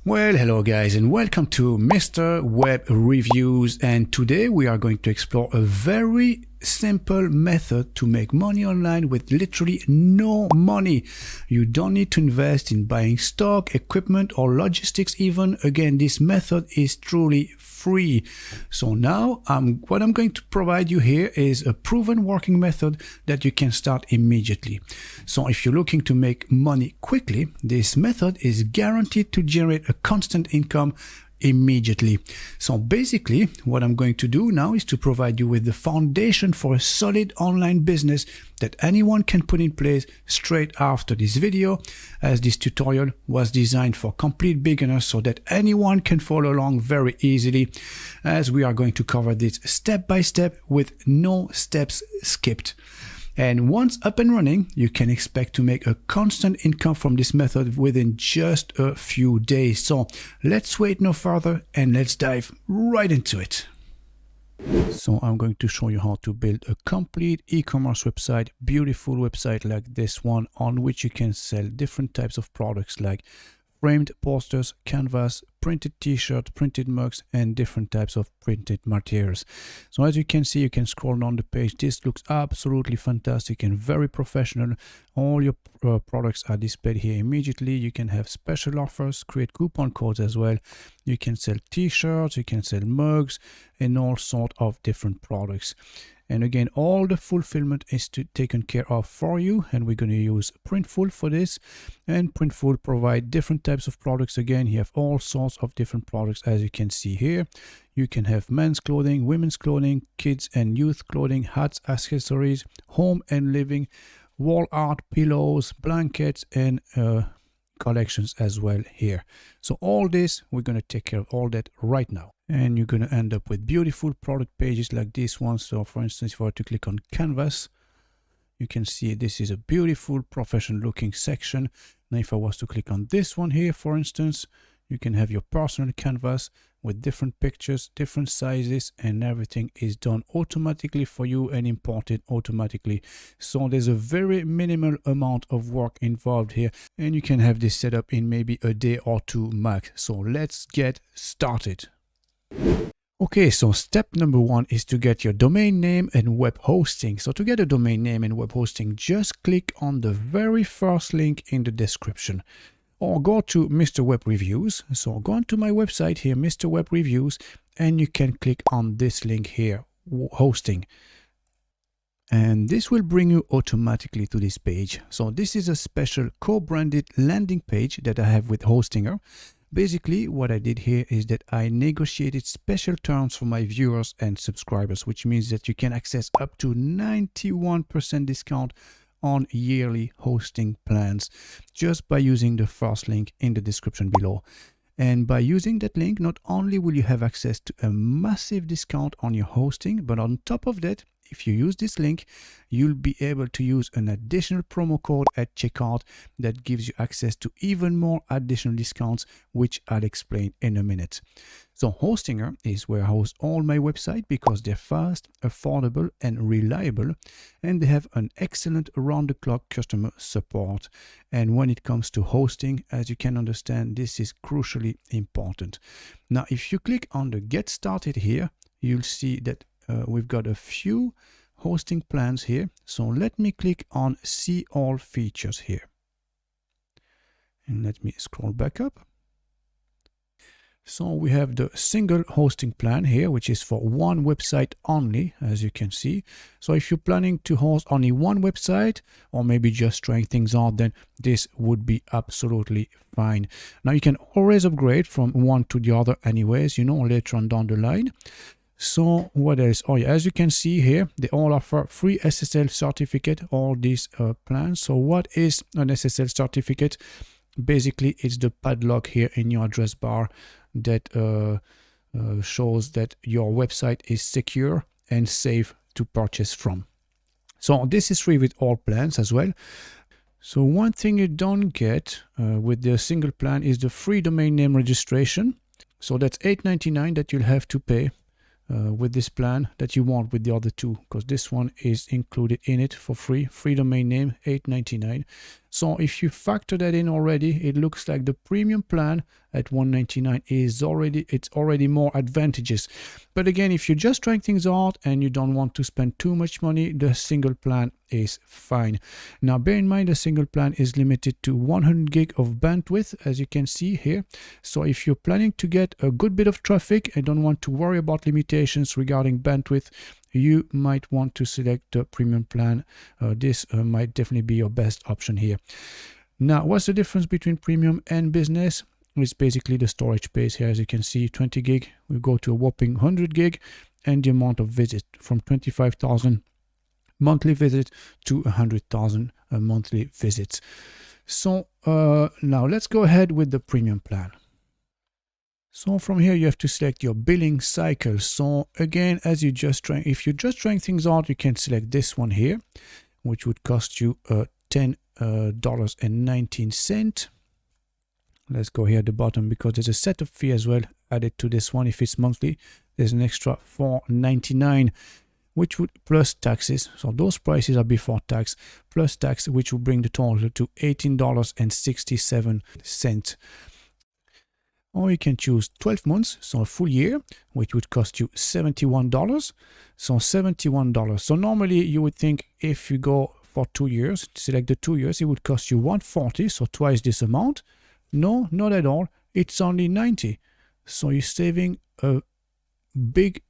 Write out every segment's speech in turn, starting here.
Well, hello guys and welcome to Mr. Web Reviews, and today we are going to explore a very simple method to make money online with literally no money. You don't need to invest in buying stock, equipment or logistics even. Again, this method is truly free. So now what I'm going to provide you here is a proven working method that you can start immediately. So if you're looking to make money quickly, this method is guaranteed to generate a constant income immediately. So basically what I'm going to do now is to provide you with the foundation for a solid online business that anyone can put in place straight after this video, as this tutorial was designed for complete beginners so that anyone can follow along very easily, as we are going to cover this step by step with no steps skipped. And once up and running, you can expect to make a constant income from this method within just a few days. So let's wait no further and let's dive right into it. So I'm going to show you how to build a complete e-commerce website, beautiful website like this one, on which you can sell different types of products like framed posters, canvas, printed t-shirts, printed mugs, and different types of printed materials. So as you can see, you can scroll down the page. This looks absolutely fantastic and very professional. All your products are displayed here immediately. You can have special offers, create coupon codes as well. You can sell t-shirts, you can sell mugs, and all sorts of different products. And again, all the fulfillment is taken care of for you, and we're going to use Printful for this. And Printful provide different types of products. Again, you have all sorts of different products, as you can see here. You can have men's clothing, women's clothing, kids and youth clothing, hats, accessories, home and living, wall art, pillows, blankets, and collections as well here. So all this, we're going to take care of all that right now. And you're going to end up with beautiful product pages like this one. So for instance, if I were to click on canvas, you can see this is a beautiful professional looking section. Now if I was to click on this one here, for instance, you can have your personal canvas with different pictures, different sizes, and everything is done automatically for you and imported automatically. So there's a very minimal amount of work involved here, and you can have this set up in maybe a day or two max. So let's get started. Okay, so step number one is to get your domain name and web hosting. So to get a domain name and web hosting, just click on the very first link in the description, or go to Mr. Web Reviews. So go onto my website here, Mr. Web Reviews, and you can click on this link here, hosting. And this will bring you automatically to this page. So this is a special co-branded landing page that I have with Hostinger. Basically, what I did here is that I negotiated special terms for my viewers and subscribers, which means that you can access up to 91% discount on yearly hosting plans just by using the first link in the description below. And by using that link, not only will you have access to a massive discount on your hosting, but on top of that, if you use this link, you'll be able to use an additional promo code at checkout that gives you access to even more additional discounts, which I'll explain in a minute. So Hostinger is where I host all my websites because they're fast, affordable, and reliable, and they have an excellent around-the-clock customer support. And when it comes to hosting, as you can understand, this is crucially important. Now, if you click on the Get Started here, you'll see that we've got a few hosting plans here. So let me click on See All Features here. And let me scroll back up. So we have the single hosting plan here, which is for one website only, as you can see. So if you're planning to host only one website, or maybe just trying things out, then this would be absolutely fine. Now you can always upgrade from one to the other anyways, you know, later on down the line. So what else? Oh yeah, as you can see here, they all offer free SSL certificate, all these plans. So what is an SSL certificate? Basically, it's the padlock here in your address bar that shows that your website is secure and safe to purchase from. So this is free with all plans as well. So one thing you don't get with the single plan is the free domain name registration. So that's $8.99 that you'll have to pay with this plan that you want with the other two, because this one is included in it for free domain name $8.99, So if you factor that in already, it looks like the premium plan at $199 is already more advantageous. But again, if you're just trying things out and you don't want to spend too much money, the single plan is fine. Now bear in mind the single plan is limited to 100 gig of bandwidth, as you can see here. So if you're planning to get a good bit of traffic and don't want to worry about limitations regarding bandwidth, you might want to select the premium plan. This might definitely be your best option here. Now, what's the difference between premium and business? It's basically the storage space here. As you can see, 20 gig, we go to a whopping 100 gig, and the amount of visits from 25,000 monthly visits to 100,000 monthly visits. So now let's go ahead with the premium plan. So from here, you have to select your billing cycle. So again, if you're just trying things out, you can select this one here, which would cost you $10.19. Let's go here at the bottom because there's a setup fee as well added to this one. If it's monthly, there's an extra $4.99, which would plus taxes. So those prices are before tax, plus tax, which will bring the total to $18.67. Or you can choose 12 months, so a full year, which would cost you $71. So $71. So normally you would think if you go for 2 years, select the 2 years, it would cost you $140, so twice this amount. No, not at all. It's only $90. So you're saving a big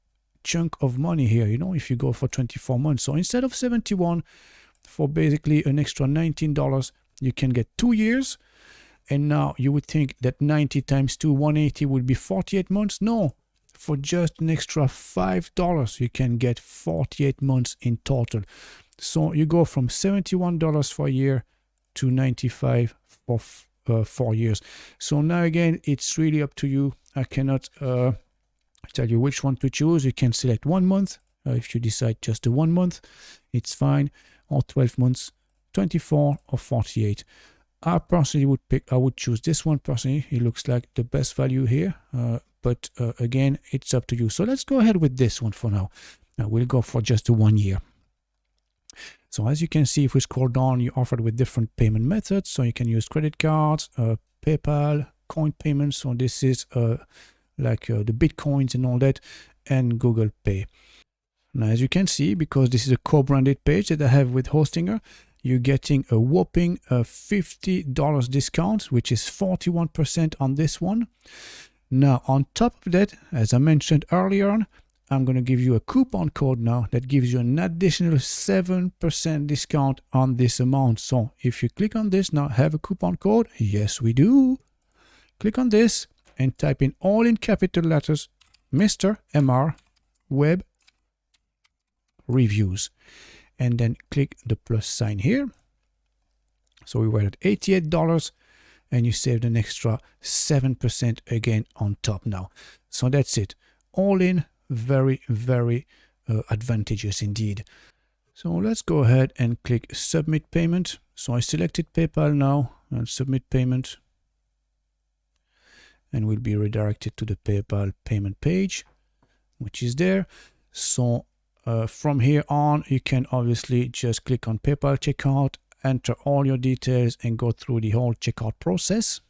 chunk of money here, if you go for 24 months. So instead of 71 for basically an extra $19, you can get 2 years. And now you would think that 90 times 2, 180 would be 48 months. No, for just an extra $5, you can get 48 months in total. So you go from $71 for a year to $95 for 4 years. So now again, it's really up to you. I cannot tell you which one to choose. You can select 1 month. If you decide just the 1 month, it's fine. Or 12 months, 24 or 48. I personally would choose this one personally. It looks like the best value here, but again, it's up to you. So let's go ahead with this one for now. We'll go for just the 1 year. So as you can see, if we scroll down, you're offered with different payment methods. So you can use credit cards, PayPal, coin payments. So this is like the Bitcoins and all that, and Google Pay. Now, as you can see, because this is a co-branded page that I have with Hostinger, you're getting a whopping $50 discount, which is 41% on this one. Now, on top of that, as I mentioned earlier on, I'm going to give you a coupon code now that gives you an additional 7% discount on this amount. So if you click on this now, have a coupon code? Yes, we do. Click on this and type in all in capital letters, Mr. MR Web Reviews. And then click the plus sign here. So we were at $88 and you saved an extra 7% again on top now. So that's it. All in, very, very advantageous indeed. So let's go ahead and click submit payment. So I selected PayPal now and submit payment. And we'll be redirected to the PayPal payment page, which is there. So from here on, you can obviously just click on PayPal checkout, enter all your details, and go through the whole checkout process.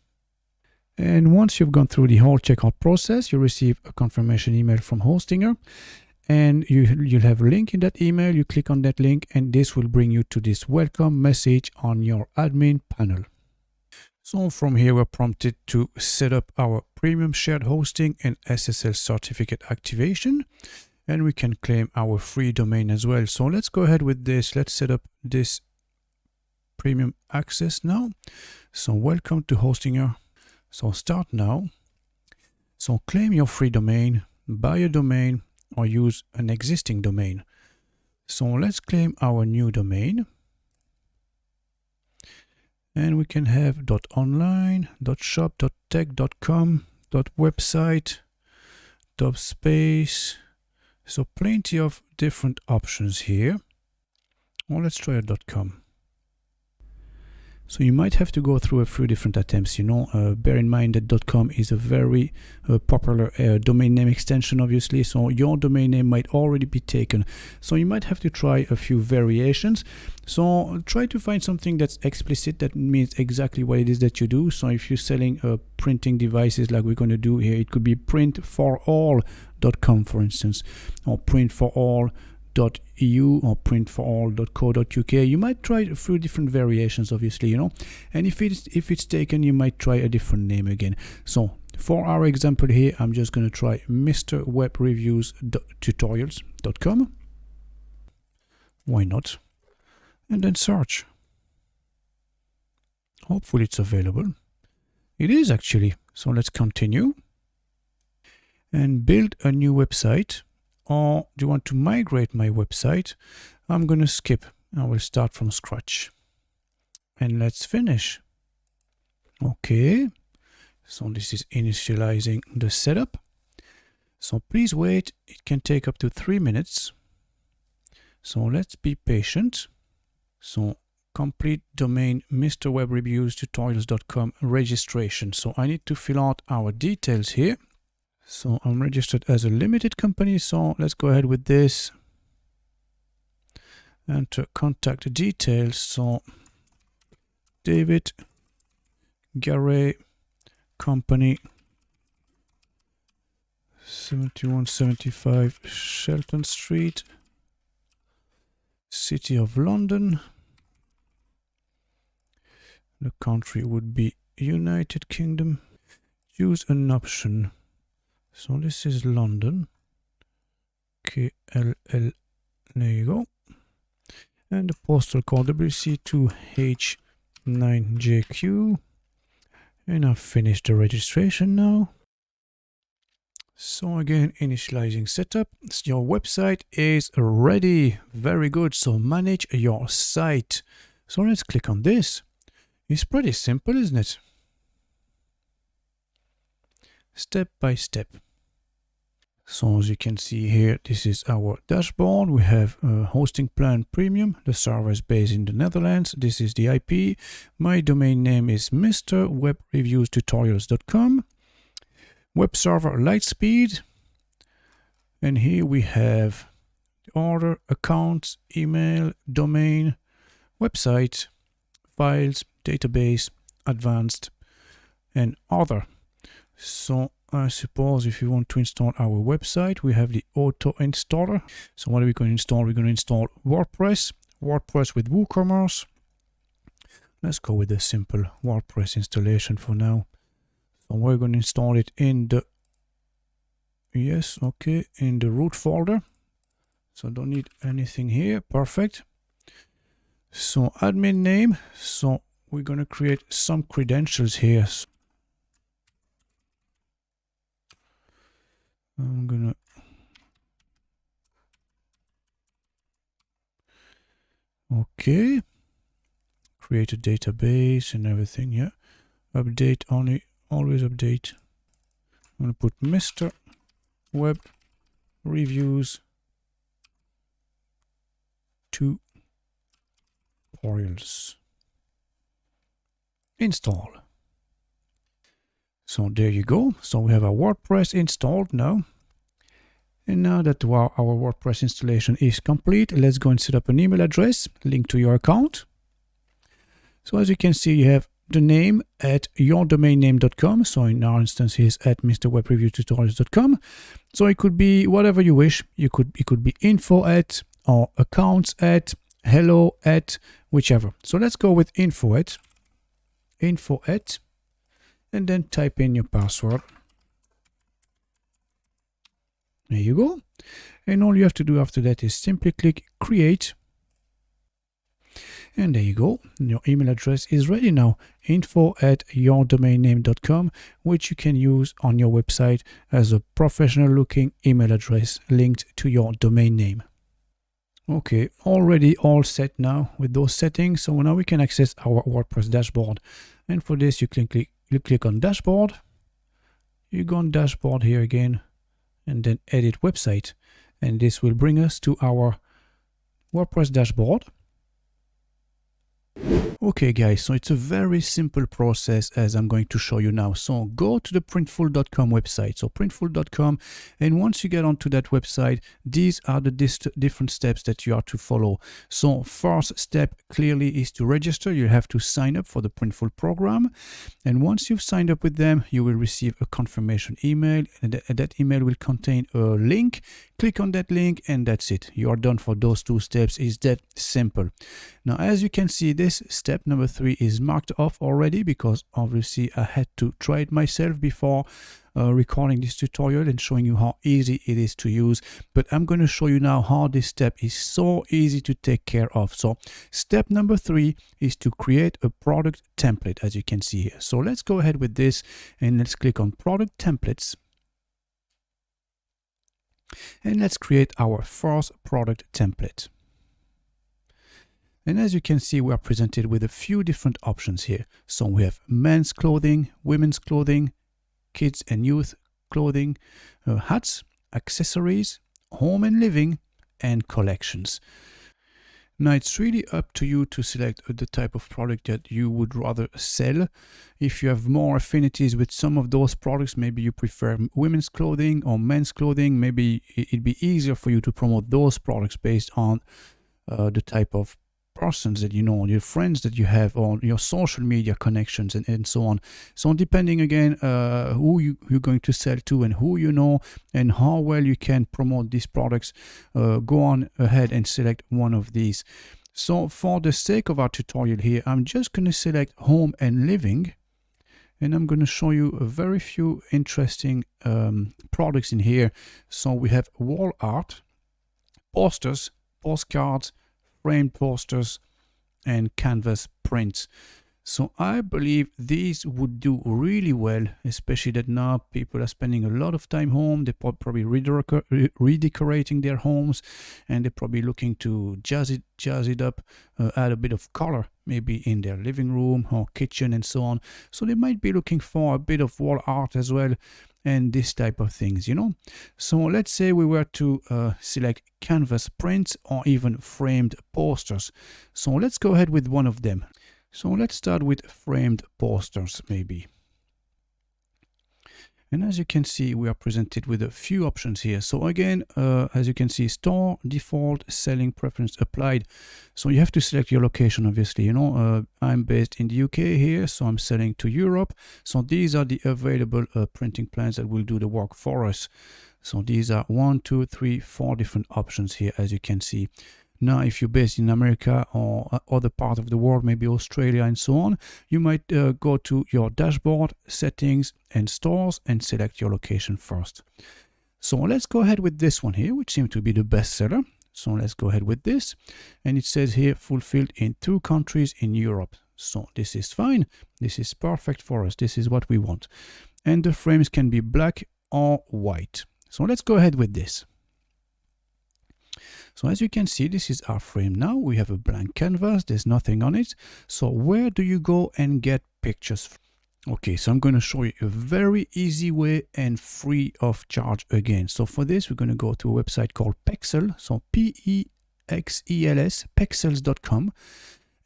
And once you've gone through the whole checkout process, you receive a confirmation email from Hostinger, and you'll have a link in that email. You click on that link, and this will bring you to this welcome message on your admin panel. So from here, we're prompted to set up our premium shared hosting and SSL certificate activation. And we can claim our free domain as well. So let's go ahead with this. Let's set up this premium access now. So welcome to Hostinger. So start now. So claim your free domain, buy a domain, or use an existing domain. So let's claim our new domain. And we can have .online, .shop, .tech, .com, .website, .space. So plenty of different options here. Well, let's try a .com. So you might have to go through a few different attempts, bear in mind that .com is a very popular domain name extension, obviously, so your domain name might already be taken. So you might have to try a few variations. So try to find something that's explicit, that means exactly what it is that you do. So if you're selling printing devices like we're going to do here, it could be printforall.com, for instance, or printforall.eu or printforall.co.uk. You might try a few different variations, obviously, and if it's taken, you might try a different name again. So for our example here, I'm just going to try mrwebreviewstutorials.com. Why not? And then search. Hopefully it's available. It is actually. So let's continue and build a new website. Or do you want to migrate my website? I'm going to skip. I will start from scratch. And let's finish. Okay. So this is initializing the setup. So please wait. It can take up to 3 minutes. So let's be patient. So complete domain mrwebreviewstutorials.com registration. So I need to fill out our details here. So I'm registered as a limited company, so let's go ahead with this. Enter contact details. So David Garay, company, 7175 Shelton Street, City of London. The country would be United Kingdom. Choose an option. So this is London, KLL, there you go. And the postal code WC2H9JQ. And I've finished the registration now. So again, initializing setup. So your website is ready. Very good. So manage your site. So let's click on this. It's pretty simple, isn't it? Step by step. So as you can see here, this is our dashboard. We have a hosting plan premium. The server is based in the Netherlands. This is the IP. My domain name is mrwebreviewstutorials.com. Web server light speed. And here we have order, accounts, email, domain, website, files, database, advanced, and other. So I suppose if you want to install our website, we have the auto installer. So what are we going to install? We're going to install WordPress with Woocommerce. Let's go with a simple WordPress installation for now. So we're going to install it in the, in the root folder. So don't need anything here. Perfect. So admin name. So we're going to create some credentials here. I'm gonna create a database and everything. Yeah, update only, always update. I'm gonna put Mr. Web Reviews Tutorials. Install. So there you go. So we have our WordPress installed now. And now that our WordPress installation is complete, let's go and set up an email address linked to your account. So as you can see, you have the name at yourdomainname.com. So in our instance, here's at mrwebreviewstutorials.com. So it could be whatever you wish. It could be info at, or accounts at, hello at, whichever. So let's go with info at, and then type in your password. There you go. And all you have to do after that is simply click create. And there you go. Your email address is ready now. info@yourdomainname.com, which you can use on your website as a professional looking email address linked to your domain name. Okay, already all set now with those settings. So now we can access our WordPress dashboard. And for this, you click on dashboard. You go on dashboard here again, and then edit website. And this will bring us to our WordPress dashboard. Okay guys, so it's a very simple process as I'm going to show you now. So go to the printful.com website, so printful.com, and once you get onto that website, these are the different steps that you are to follow. So first step clearly is to register. You have to sign up for the Printful program, and once you've signed up with them, you will receive a confirmation email, and that email will contain a link. Click on that link and that's it. You are done for those two steps. It's that simple. Now, as you can see, this step number 3 is marked off already because obviously I had to try it myself before recording this tutorial and showing you how easy it is to use. But I'm going to show you now how this step is so easy to take care of. So step number 3 is to create a product template, as you can see here. So let's go ahead with this and let's click on product templates. And let's create our first product template. And as you can see, we are presented with a few different options here. So we have men's clothing, women's clothing, kids and youth clothing, hats, accessories, home and living, and collections. Now it's really up to you to select the type of product that you would rather sell. If you have more affinities with some of those products, maybe you prefer women's clothing or men's clothing, maybe it'd be easier for you to promote those products based on the type of persons that you know, your friends that you have, or your social media connections and so on. So depending again who you're going to sell to and who you know and how well you can promote these products, go on ahead and select one of these. So for the sake of our tutorial here, I'm just going to select home and living, and I'm going to show you a very few interesting products in here. So we have wall art, posters, postcards, framed posters, and canvas prints. So I believe these would do really well, especially that now people are spending a lot of time home. They're probably redecorating their homes, and they're probably looking to jazz it up, add a bit of color maybe in their living room or kitchen and so on. So they might be looking for a bit of wall art as well, and this type of things, you know. So let's say we were to select canvas prints or even framed posters. So let's go ahead with one of them. So let's start with framed posters maybe. And as you can see, we are presented with a few options here. So again, as you can see, store, default, selling preference applied. So you have to select your location, obviously. You know, I'm based in the UK here, so I'm selling to Europe. So these are the available printing plans that will do the work for us. So these are 1, 2, 3, 4 different options here, as you can see. Now, if you're based in America or other part of the world, maybe Australia and so on, you might go to your dashboard, settings, and stores and select your location first. So let's go ahead with this one here, which seems to be the best seller. So let's go ahead with this. And it says here, fulfilled in 2 countries in Europe. So this is fine. This is perfect for us. This is what we want. And the frames can be black or white. So let's go ahead with this. So as you can see, this is our frame now. We have a blank canvas. There's nothing on it. So where do you go and get pictures? Okay, so I'm going to show you a very easy way and free of charge again. So for this, we're going to go to a website called Pexels. So P-E-X-E-L-S, pexels.com.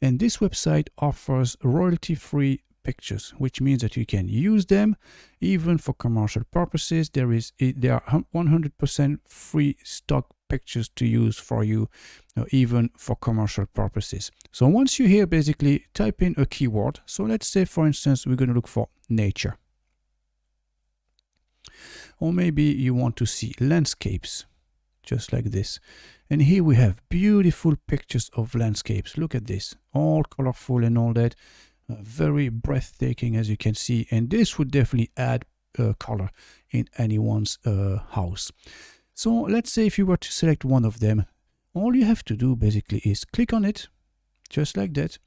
And this website offers royalty-free pictures, which means that you can use them even for commercial purposes. There are 100% free stock pictures to use for you, even for commercial purposes. So once you here, basically type in a keyword. So let's say, for instance, we're going to look for nature, or maybe you want to see landscapes, just like this. And here we have beautiful pictures of landscapes. Look at this, all colorful and all that. Very breathtaking, as you can see, and this would definitely add color in anyone's house. So let's say if you were to select one of them, all you have to do basically is click on it, just like that,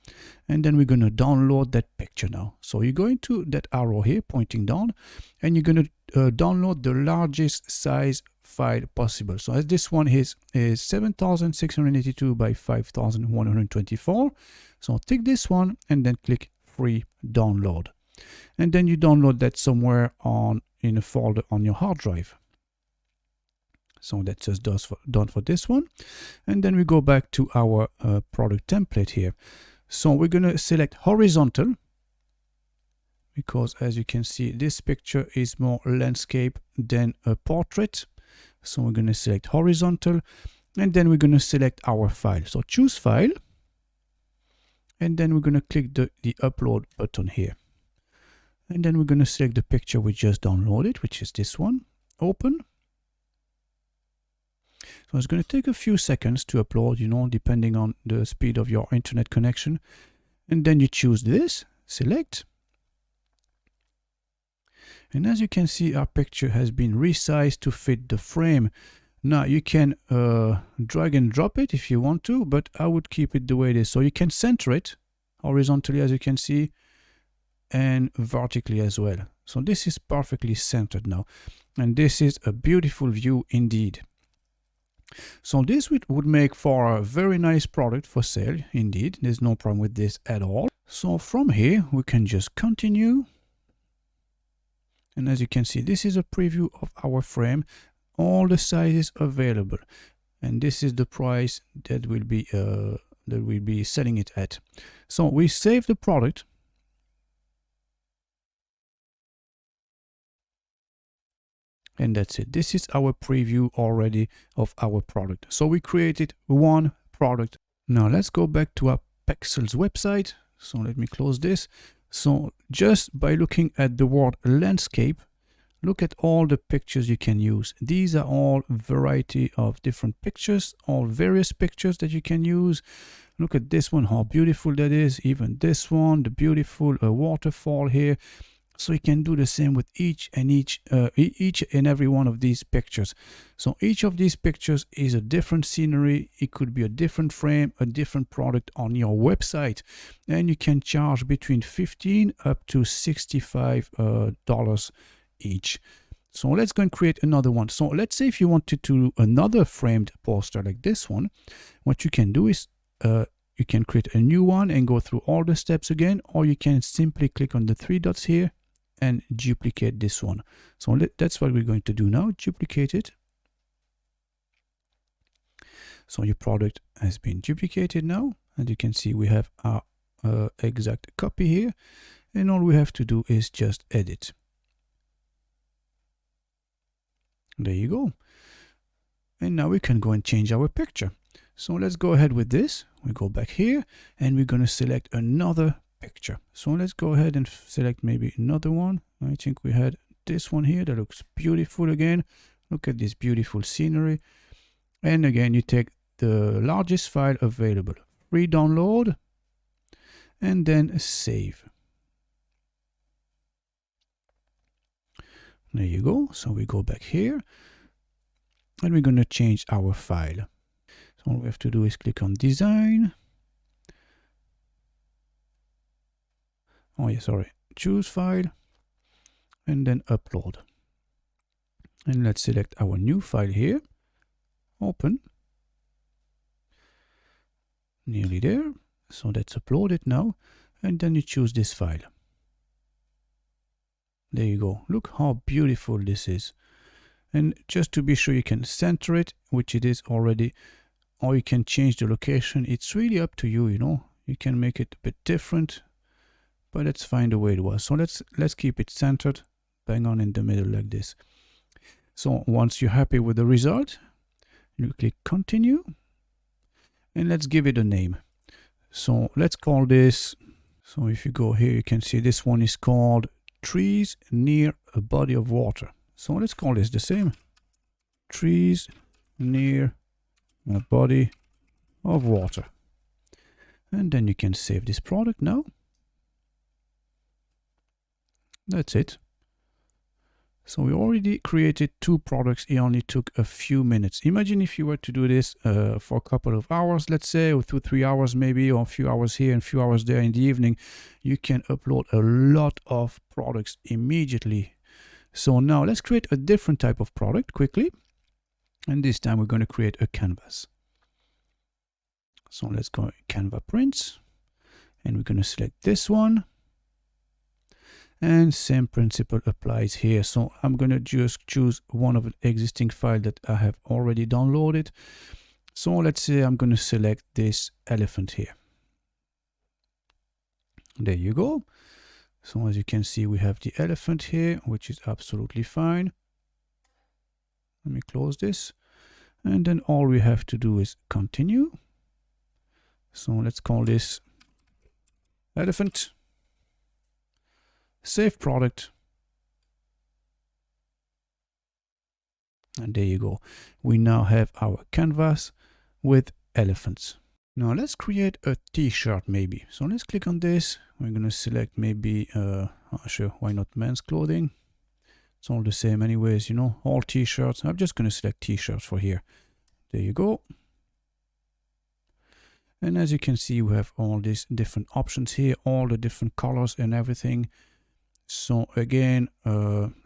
and then we're going to download that picture now. So you go into that arrow here pointing down, and you're going to download the largest size file possible. So as this one is 7,682 by 5,124. So take this one and then click free download, and then you download that somewhere in a folder on your hard drive. So that's just done for this one. And then we go back to our product template here. So we're going to select horizontal, because as you can see, this picture is more landscape than a portrait. So we're going to select horizontal, and then we're going to select our file. So choose file, and then we're going to click the upload button here. And then we're going to select the picture we just downloaded, which is this one. Open. So it's going to take a few seconds to upload, you know, depending on the speed of your internet connection. And then you choose this, select. And as you can see, our picture has been resized to fit the frame. Now you can drag and drop it if you want to, but I would keep it the way it is. So you can center it horizontally, as you can see, and vertically as well. So this is perfectly centered now. And this is a beautiful view indeed. So this would make for a very nice product for sale indeed. There's no problem with this at all. So from here, we can just continue. And as you can see, this is a preview of our frame, all the sizes available. And this is the price that we'll be selling it at. So we save the product. And that's it. This is our preview already of our product. So we created one product. Now let's go back to our Pexels website. So let me close this. So just by looking at the word landscape, look at all the pictures you can use. These are all variety of different pictures, all various pictures that you can use. Look at this one, how beautiful that is. Even this one, the beautiful waterfall here. So you can do the same with each and every one of these pictures. So each of these pictures is a different scenery. It could be a different frame, a different product on your website. And you can charge between $15 up to $65 each. So let's go and create another one. So let's say if you wanted to do another framed poster like this one, what you can do is you can create a new one and go through all the steps again, or you can simply click on the three dots here and duplicate this one. So that's what we're going to do now, duplicate it. So your product has been duplicated now, and you can see we have our exact copy here, and all we have to do is just edit. There you go. And now we can go and change our picture. So let's go ahead with this. We go back here and we're going to select another picture. So let's go ahead and select maybe another one. I think we had this one here that looks beautiful again. Look at this beautiful scenery. And again, you take the largest file available, free download, and then save. There you go. So we go back here and we're going to change our file. So all we have to do is click on design. Oh yeah, sorry. Choose file and then upload. And let's select our new file here. Open. Nearly there. So that's uploaded now. And then you choose this file. There you go. Look how beautiful this is. And just to be sure, you can center it, which it is already, or you can change the location. It's really up to you, you know. You can make it a bit different, but let's find the way it was. So let's keep it centered, bang on in the middle like this. So once you're happy with the result, you click continue, and let's give it a name. So let's call this, so if you go here, you can see this one is called Trees Near a Body of Water. So let's call this the same. Trees near a body of water. And then you can save this product now. That's it. So we already created two products. It only took a few minutes. Imagine if you were to do this for a couple of hours, let's say, or 2-3 hours maybe, or a few hours here and a few hours there in the evening. You can upload a lot of products immediately. So now let's create a different type of product quickly. And this time we're going to create a canvas. So let's go Canva prints. And we're going to select this one. And same principle applies here. So I'm going to just choose one of the existing files that I have already downloaded. So let's say I'm going to select this elephant here. There you go. So as you can see, we have the elephant here, which is absolutely fine. Let me close this. And then all we have to do is continue. So let's call this elephant. Save product. And there you go. We now have our canvas with elephants. Now let's create a t-shirt maybe. So let's click on this. We're going to select maybe, sure, why not men's clothing? It's all the same anyways, you know, all t-shirts. I'm just going to select t-shirts for here. There you go. And as you can see, we have all these different options here, all the different colors and everything. So again,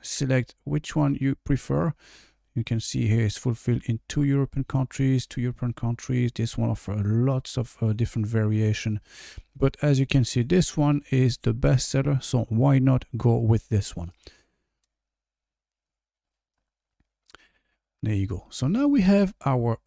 select which one you prefer. You can see here it's fulfilled in 2 European countries. This one offers lots of different variation. But as you can see, this one is the best seller. So why not go with this one? There you go. So now we have our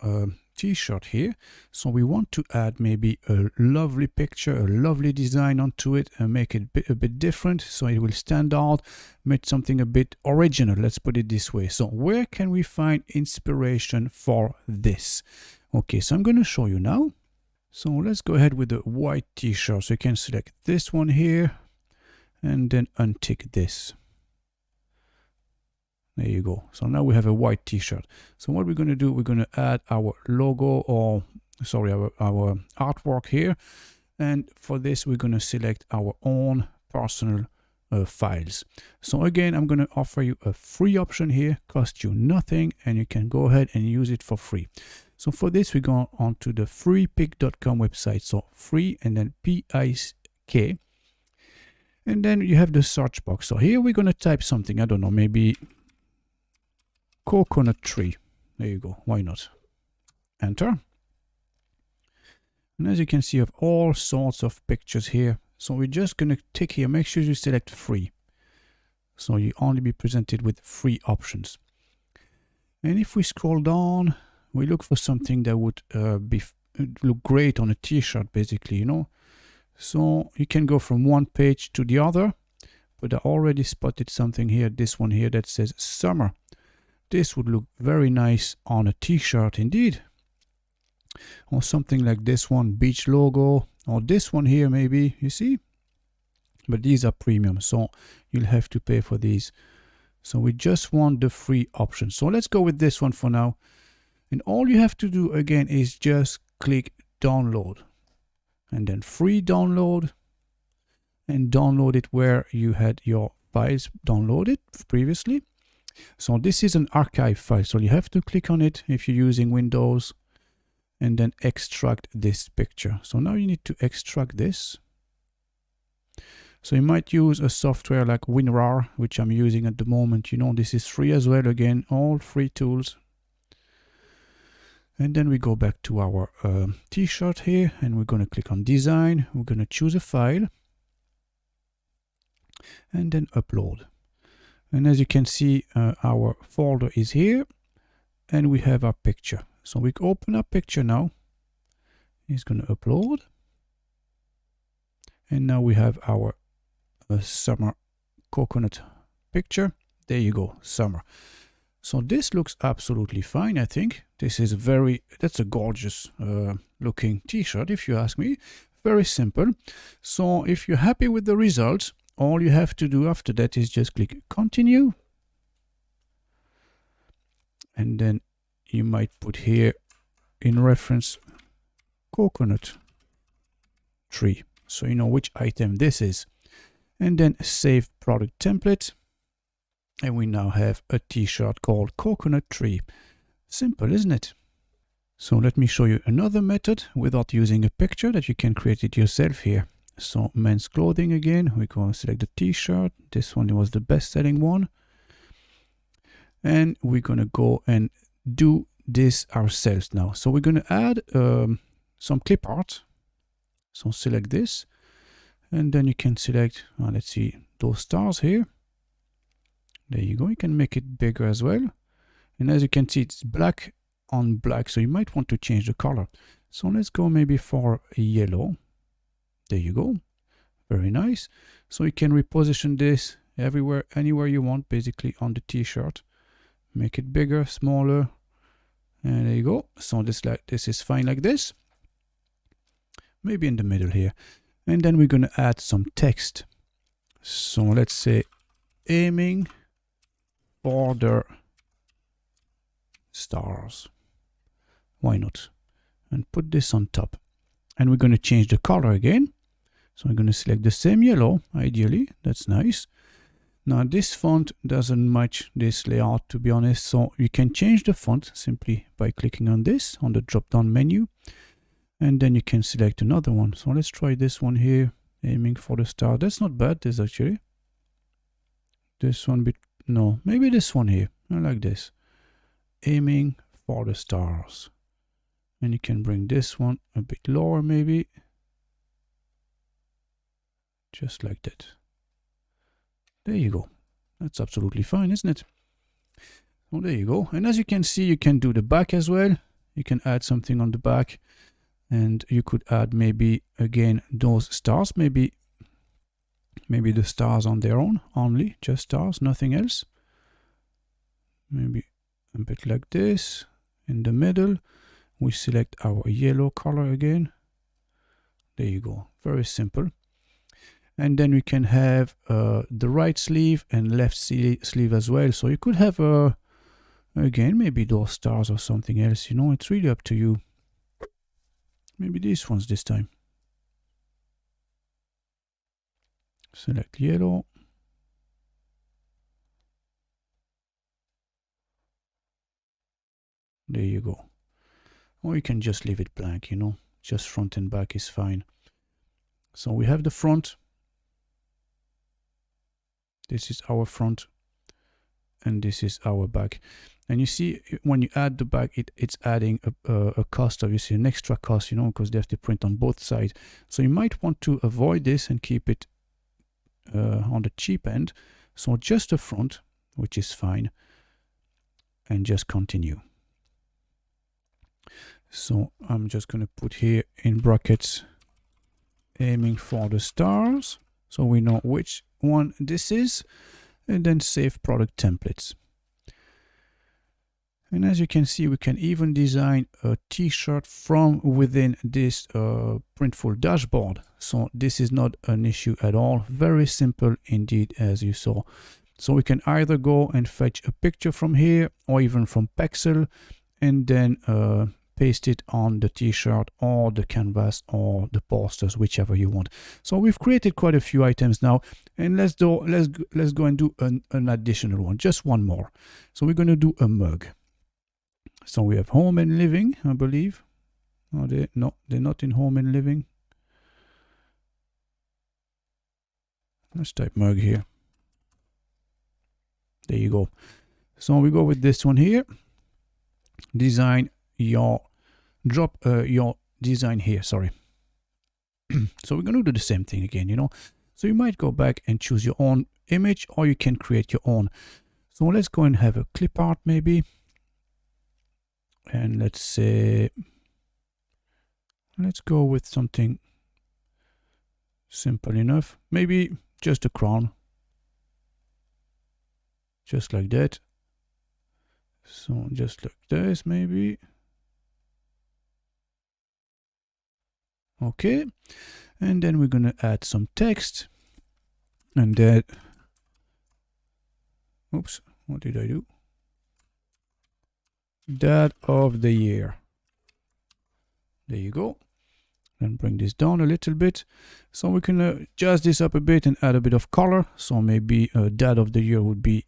t-shirt here. So we want to add maybe a lovely picture, a lovely design onto it and make it a bit different so it will stand out, make something a bit original, let's put it this way. So where can we find inspiration for this? Okay, so I'm going to show you now. So let's go ahead with the white t-shirt. So you can select this one here and then untick this. There you go. So now we have a white t-shirt. So what we're going to do, we're going to add our logo, or sorry, our artwork here. And for this, we're going to select our own personal files. So again, I'm going to offer you a free option here, cost you nothing, and you can go ahead and use it for free. So for this, we go on to the freepik.com website. So free and then P-I-K. And then you have the search box. So here we're going to type something, I don't know, maybe coconut tree. There you go. Why not? Enter. And as you can see, you have all sorts of pictures here. So we're just going to tick here. Make sure you select free. So you only be presented with free options. And if we scroll down, we look for something that would look great on a t-shirt, basically, you know. So you can go from one page to the other. But I already spotted something here, this one here that says summer. This would look very nice on a t-shirt indeed. Or something like this one, beach logo, or this one here maybe, you see? But these are premium, so you'll have to pay for these. So we just want the free option. So let's go with this one for now. And all you have to do again is just click download. And then free download. And download it where you had your files downloaded previously. So this is an archive file, so you have to click on it if you're using Windows and then extract this picture. So now you need to extract this. So you might use a software like WinRAR, which I'm using at the moment. You know, this is free as well. Again, all free tools. And then we go back to our t-shirt here and we're going to click on design. We're going to choose a file and then upload. And as you can see, our folder is here and we have our picture. So we open our picture now. It's going to upload. And now we have our summer coconut picture. There you go, summer. So this looks absolutely fine, I think. This is that's a gorgeous looking t-shirt, if you ask me. Very simple. So if you're happy with the results, all you have to do after that is just click continue. And then you might put here in reference coconut tree. So you know which item this is. And then save product template. And we now have a t-shirt called coconut tree. Simple, isn't it? So let me show you another method without using a picture that you can create it yourself here. So men's clothing again, we go and select the t-shirt. This one was the best selling one. And we're going to go and do this ourselves now. So we're going to add some clip art. So select this. And then you can select, let's see, those stars here. There you go. You can make it bigger as well. And as you can see, it's black on black. So you might want to change the color. So let's go maybe for yellow. There you go. Very nice. So you can reposition this everywhere, anywhere you want, basically on the t-shirt. Make it bigger, smaller, and there you go. So this is fine like this. Maybe in the middle here. And then we're going to add some text. So let's say aiming for the stars. Why not? And put this on top. And we're going to change the color again. So I'm going to select the same yellow, ideally. That's nice. Now this font doesn't match this layout, to be honest. So you can change the font simply by clicking on this on the drop-down menu. And then you can select another one. So let's try this one here, aiming for the star. That's not bad, this actually. This one, no, maybe this one here. I like this. Aiming for the stars. And you can bring this one a bit lower, maybe. Just like that. There you go. That's absolutely fine, isn't it? Well, there you go. And as you can see, you can do the back as well. You can add something on the back. And you could add maybe, again, those stars. Maybe the stars on their own, only, just stars, nothing else. Maybe a bit like this. In the middle, we select our yellow color again. There you go. Very simple. And then we can have the right sleeve and left sleeve as well. So you could have, again, maybe those stars or something else. You know, it's really up to you. Maybe these ones this time. Select yellow. There you go. Or you can just leave it blank, you know. Just front and back is fine. So we have the front. This is our front. And this is our back. And you see, when you add the back, it's adding a cost, obviously, an extra cost, you know, because they have to print on both sides. So you might want to avoid this and keep it on the cheap end. So just the front, which is fine. And just continue. So I'm just going to put here in brackets, aiming for the stars. So we know which one this is. And then save product templates. And as you can see, we can even design a t-shirt from within this Printful dashboard. So this is not an issue at all. Very simple indeed, as you saw. So we can either go and fetch a picture from here or even from Pexel and then paste it on the t-shirt or the canvas or the posters, whichever you want. So we've created quite a few items now, and let's go and do an additional one, just one more. So we're going to do a mug. So we have home and living, I believe. Are they? No, they're not in home and living. Let's type mug here. There you go. So we go with this one here. Design your your design here, sorry. So we're going to do the same thing again, you know. So you might go back and choose your own image, or you can create your own. So let's go and have a clip art maybe. And let's say, let's go with something simple enough. Maybe just a crown. Just like that. So just like this maybe. Okay. And then we're going to add some text. And that, oops, what did I do? That of the year. There you go. And bring this down a little bit. So we can adjust this up a bit and add a bit of color. So maybe that of the year would be,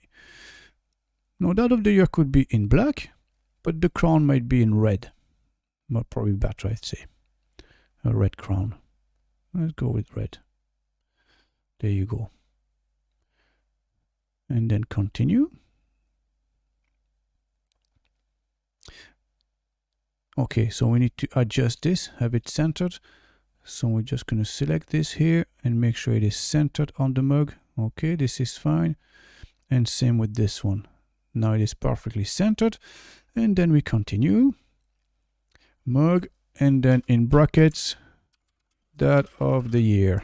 no, that of the year could be in black, but the crown might be in red. But probably better, I'd say. A red crown. Let's go with red. There you go. And then continue. Okay, so we need to adjust this, have it centered. So we're just going to select this here and make sure it is centered on the mug. Okay, this is fine. And same with this one. Now it is perfectly centered. And then we continue. Mug, and then in brackets, that of the year.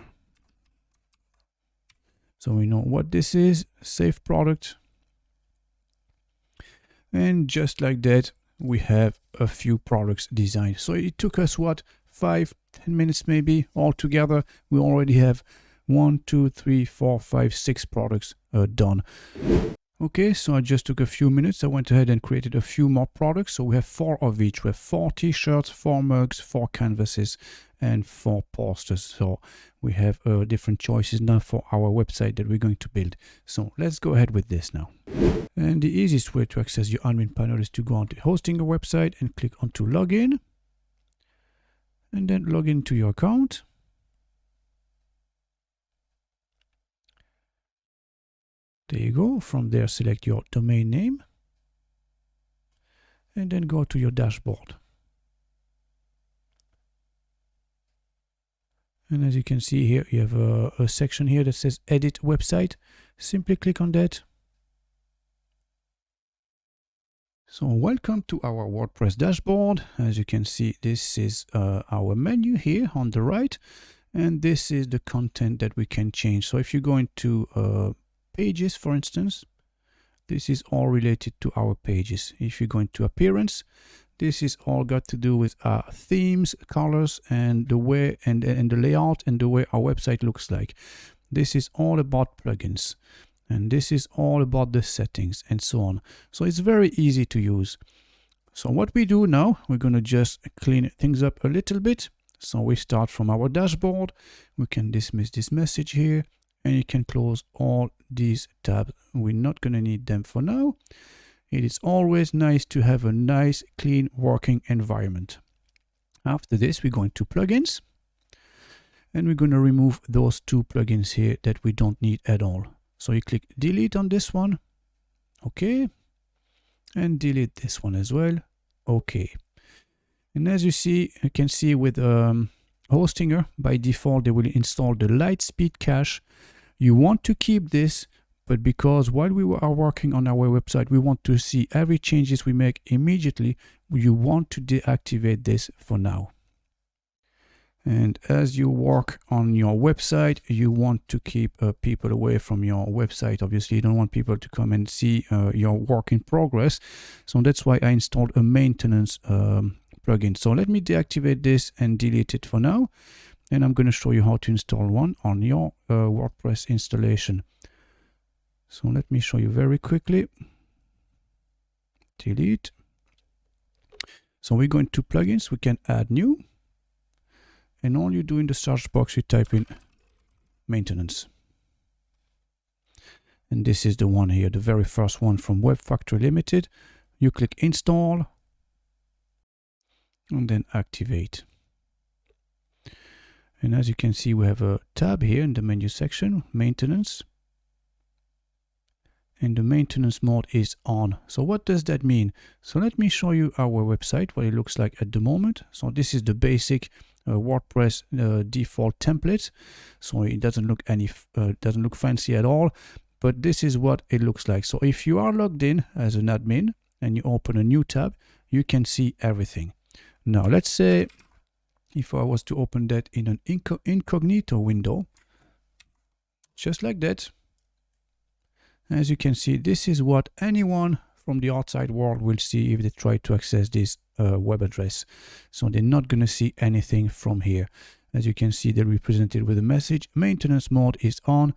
So we know what this is, save product. And just like that, we have a few products designed. So it took us what, 5-10 minutes maybe altogether. We already have 1, 2, 3, 4, 5, 6 products done. Okay, so I just took a few minutes. I went ahead and created a few more products. So we have 4 of each. We have 4 t-shirts, 4 mugs, 4 canvases, and 4 posters. So we have different choices now for our website that we're going to build. So let's go ahead with this now. And the easiest way to access your admin panel is to go on to hosting a website and click onto login. And then log into your account. There you go. From there, select your domain name and then go to your dashboard. And as you can see here, you have a section here that says edit website. Simply click on that. So welcome to our WordPress dashboard. As you can see, this is our menu here on the right, and this is the content that we can change. So if you go into pages, for instance, this is all related to our pages. If you go into appearance, this is all got to do with our themes, colors, and the way and the layout and the way our website looks like. This is all about plugins, and this is all about the settings and so on. So it's very easy to use. So what we do now, we're going to just clean things up a little bit. So we start from our dashboard. We can dismiss this message here, and you can close all these tabs. We're not going to need them for now. It is always nice to have a nice, clean working environment. After this, we go into plugins, and we're going to remove those 2 plugins here that we don't need at all. So you click delete on this one, okay, and delete this one as well, okay. And as you see, you can see with Hostinger, by default, they will install the Lightspeed cache. You want to keep this, but because while we are working on our website, we want to see every changes we make immediately, you want to deactivate this for now. And as you work on your website, you want to keep people away from your website. Obviously, you don't want people to come and see your work in progress. So that's why I installed a maintenance plugin. So let me deactivate this and delete it for now. And I'm going to show you how to install one on your WordPress installation. So let me show you very quickly. Delete. So we go into plugins. We can add new. And all you do in the search box, you type in maintenance. And this is the one here, the very first one from Web Factory Limited. You click install and then activate. And as you can see, we have a tab here in the menu section, maintenance. And the maintenance mode is on. So what does that mean? So let me show you our website, what it looks like at the moment. So this is the basic WordPress default template. So it doesn't look doesn't look fancy at all, but this is what it looks like. So if you are logged in as an admin and you open a new tab, you can see everything. Now let's say if I was to open that in an incognito window, just like that. As you can see, this is what anyone from the outside world will see if they try to access this web address. So they're not going to see anything from here. As you can see, they're represented with a message, maintenance mode is on.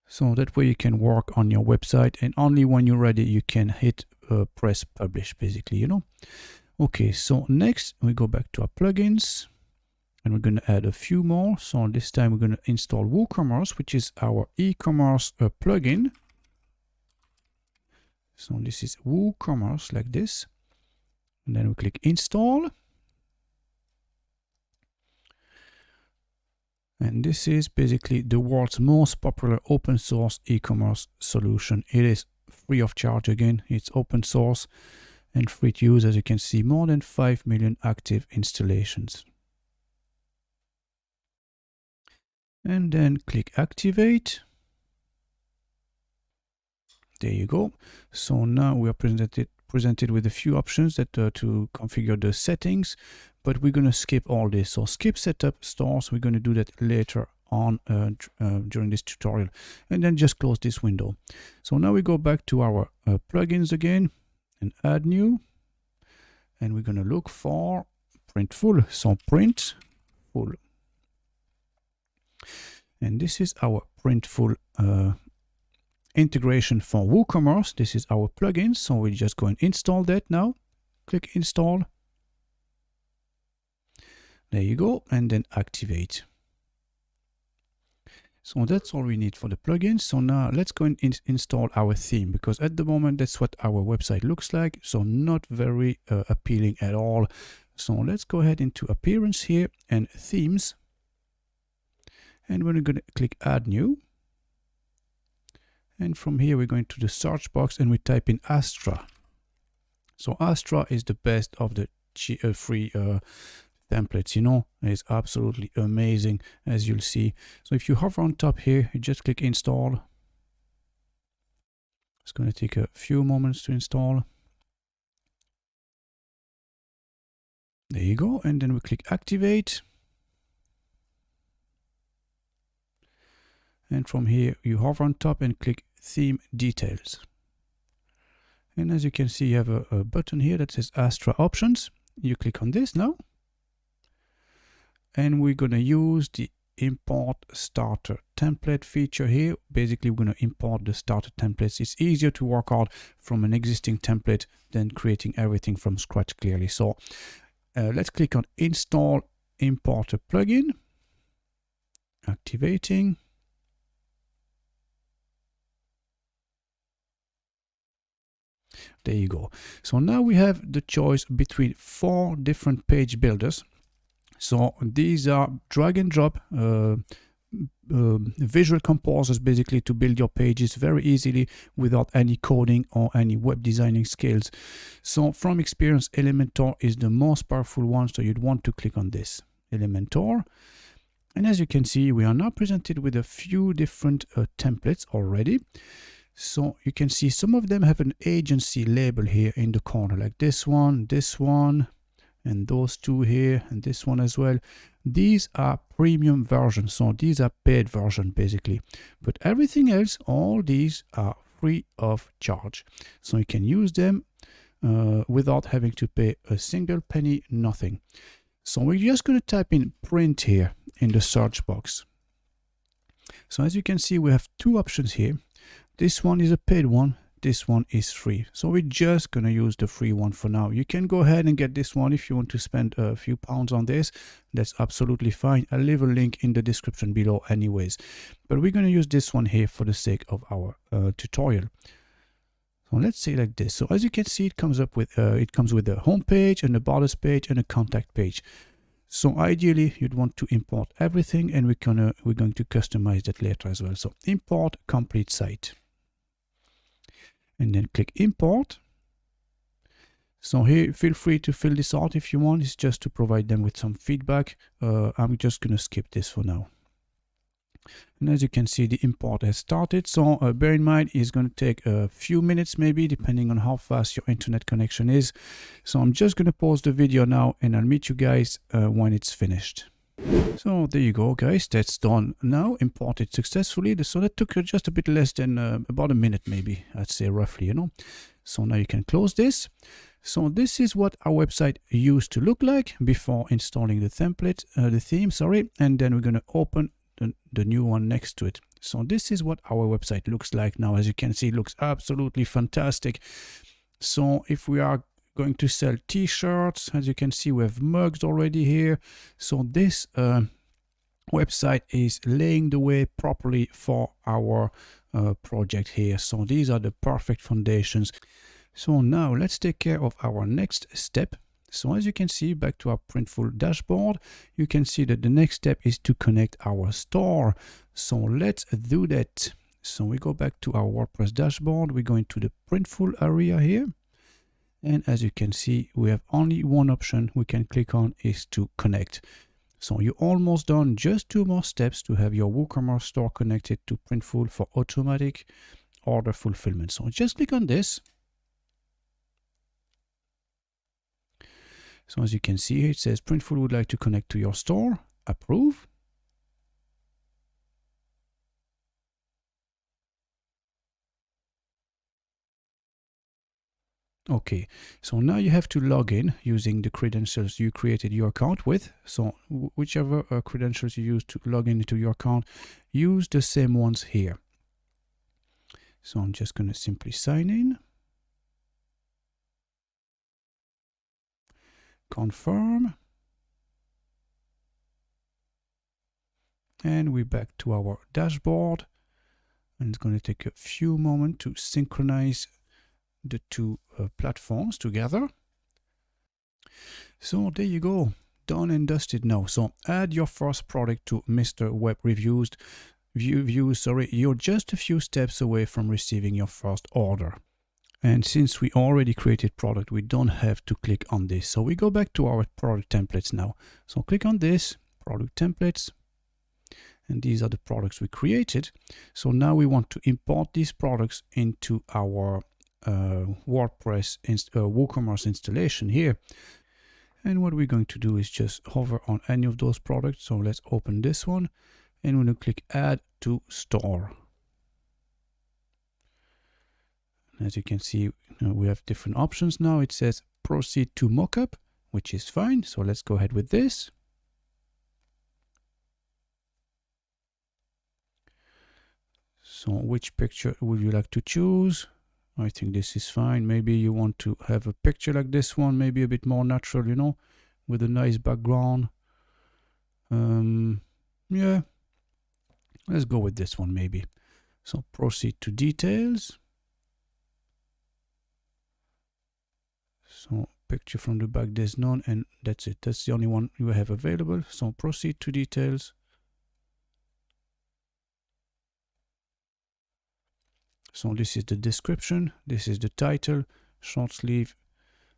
So that way you can work on your website, and only when you're ready, you can hit press publish, basically, you know. Okay, so next we go back to our plugins, and we're going to add a few more. So this time we're going to install Woocommerce, which is our e-commerce plugin. So this is Woocommerce, like this. And then we click install. And this is basically the world's most popular open source e-commerce solution. It is free of charge again. It's open source and free to use. As you can see, more than 5 million active installations. And then click activate. There you go. So now we are presented with a few options that to configure the settings, but we're going to skip all this. So skip setup stores, we're going to do that later on during this tutorial, and then just close this window. So now we go back to our plugins again and add new, and we're going to look for Printful. So Printful, and this is our Printful integration for WooCommerce. This is our plugin, so we just go and install that now. Click install. There you go, and then activate. So that's all we need for the plugin. So now let's go and install our theme, because at the moment that's what our website looks like. So not very appealing at all. So let's go ahead into appearance here and themes. And we're going to click add new. And from here, we're going to the search box and we type in Astra. So Astra is the best of the free templates, you know, it's absolutely amazing, as you'll see. So if you hover on top here, you just click install. It's going to take a few moments to install. There you go. And then we click activate. And from here, you hover on top and click theme details. And as you can see, you have a button here that says Astra options. You click on this now. And we're going to use the import starter template feature here. Basically, we're going to import the starter templates. It's easier to work out from an existing template than creating everything from scratch clearly. So let's click on install importer plugin. Activating. There you go. So now we have the choice between 4 different page builders. So these are drag and drop visual composers, basically, to build your pages very easily without any coding or any web designing skills. So from experience, Elementor is the most powerful one. So you'd want to click on this Elementor. And as you can see, we are now presented with a few different templates already. So you can see some of them have an agency label here in the corner, like this one, and those two here, and this one as well. These are premium versions, so these are paid version basically. But everything else, all these are free of charge. So you can use them without having to pay a single penny, nothing. So we're just going to type in print here in the search box. So as you can see, we have 2 options here. This one is a paid one, this one is free. So we're just going to use the free one for now. You can go ahead and get this one if you want to spend a few pounds on this. That's absolutely fine. I'll leave a link in the description below anyways. But we're going to use this one here for the sake of our tutorial. So let's say like this. So as you can see, it comes with a home page and a borders page and a contact page. So ideally, you'd want to import everything, and we're going to customize that later as well. So import complete site. And then click import. So here, feel free to fill this out if you want. It's just to provide them with some feedback. I'm just going to skip this for now. And as you can see, the import has started. So bear in mind, it's going to take a few minutes maybe, depending on how fast your internet connection is. So I'm just going to pause the video now, and I'll meet you guys when it's finished. So there you go, guys, that's done now, imported successfully. So that took just a bit less than about a minute maybe, I'd say roughly, you know. So now you can close this. So this is what our website used to look like before installing the template, the theme, sorry, and then we're going to open the new one next to it. So this is what our website looks like now. As you can see, it looks absolutely fantastic. So if we are going to sell t-shirts, as you can see, we have mugs already here. So this website is laying the way properly for our project here. So these are the perfect foundations. So now let's take care of our next step. So as you can see, back to our Printful dashboard, you can see that the next step is to connect our store. So let's do that. So we go back to our WordPress dashboard. We go into the Printful area here. And as you can see, we have only one option we can click on, is to connect. So you're almost done, just 2 more steps to have your WooCommerce store connected to Printful for automatic order fulfillment. So just click on this. So as you can see here, it says Printful would like to connect to your store. Approve. Okay, so now you have to log in using the credentials you created your account with. So whichever credentials you use to log into your account, use the same ones here. So I'm just going to simply sign in, confirm, and we're back to our dashboard. And it's going to take a few moments to synchronize the two platforms together. So there you go, done and dusted now. So add your first product to Mr. Web Reviews. You're just a few steps away from receiving your first order. And since we already created product, we don't have to click on this. So we go back to our product templates now. So click on this, product templates. And these are the products we created. So now we want to import these products into our WordPress WooCommerce installation here. And what we're going to do is just hover on any of those products. So let's open this one and we're going to click add to store. As you can see, we have different options now. It says proceed to mockup, which is fine. So let's go ahead with this. So which picture would you like to choose? I think this is fine. Maybe you want to have a picture like this one, maybe a bit more natural, you know, with a nice background. Yeah, let's go with this one maybe. So proceed to details. So picture from the back, there's none, and that's it. That's the only one you have available. So proceed to details. So this is the description, this is the title, short sleeve.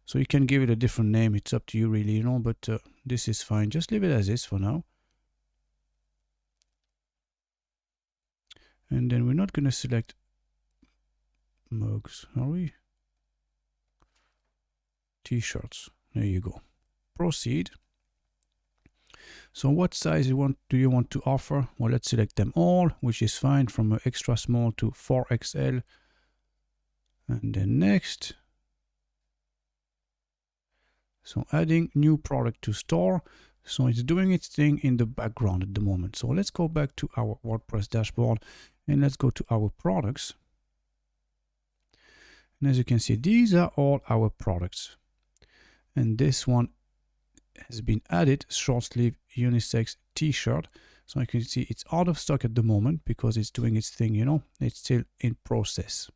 So you can give it a different name, it's up to you really, you know, but this is fine. Just leave it as is for now. And then we're not going to select mugs, are we? T-shirts, there you go. Proceed. So what size do you want to offer? Well, let's select them all, which is fine, from extra small to 4XL. And then next. So adding new product to store. So it's doing its thing in the background at the moment. So let's go back to our WordPress dashboard and let's go to our products. And as you can see, these are all our products. And this one has been added, short sleeve unisex t-shirt. So you can see it's out of stock at the moment because it's doing its thing, you know, it's still in process.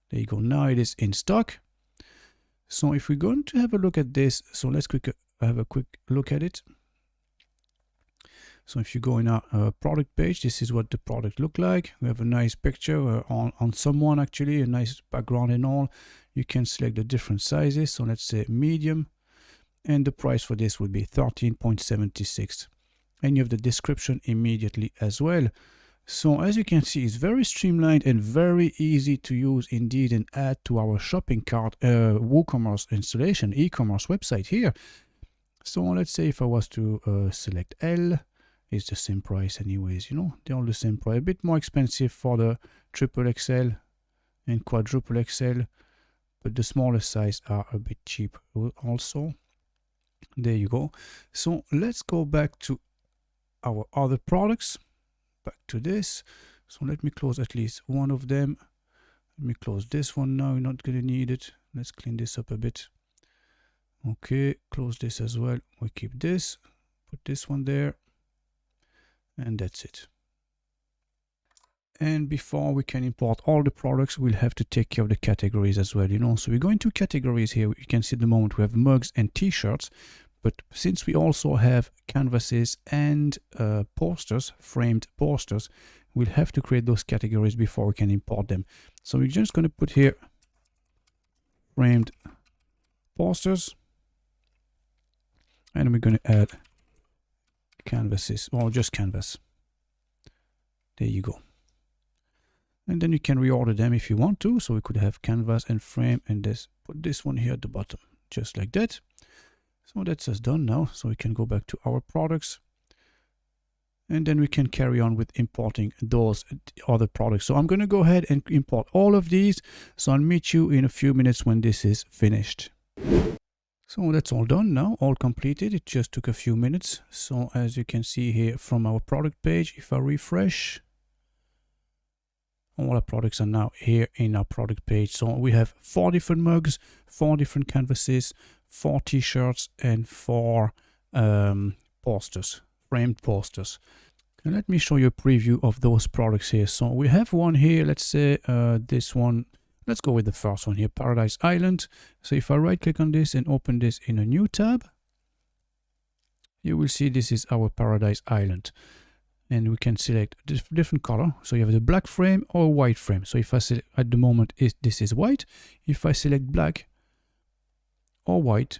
There you go, now it is in stock. So if we're going to have a look at this, so let's have a quick look at it. So if you go in our product page, this is what the product look like. We have a nice picture on someone, actually a nice background and all. You can select the different sizes. So let's say medium. And the price for this would be 13.76. And you have the description immediately as well. So as you can see, it's very streamlined and very easy to use indeed and add to our shopping cart WooCommerce installation, e-commerce website here. So let's say if I was to select L, it's the same price anyways, you know, they're all the same price. A bit more expensive for the triple XL and quadruple XL, but the smaller size are a bit cheap also. There you go. So let's go back to our other products, back to this. So let me close at least one of them. Let me close this one now, we're not going to need it. Let's clean this up a bit. Okay, close this as well. We keep this, put this one there, and that's it. And before we can import all the products, we'll have to take care of the categories as well, you know. So we go into categories here. You can see at the moment we have mugs and t-shirts, but since we also have canvases and posters, framed posters, we'll have to create those categories before we can import them. So we're just going to put here framed posters, and we're going to add canvases, or just canvas. There you go. And then you can reorder them if you want to. So we could have canvas and frame, and put this one here at the bottom, just like that. So that's us done now. So we can go back to our products and then we can carry on with importing those other products. So I'm going to go ahead and import all of these. So I'll meet you in a few minutes when this is finished. So that's all done now, all completed. It just took a few minutes. So as you can see here from our product page, if I refresh, all our products are now here in our product page. So we have 4 different mugs, 4 different canvases, 4 t-shirts, and 4 posters, framed posters. And let me show you a preview of those products here. So we have one here, let's say this one. Let's go with the first one here, Paradise Island. So if I right click on this and open this in a new tab, you will see this is our Paradise Island. And we can select different color. So you have the black frame or white frame. So if I select, at the moment this is white. If I select black or white,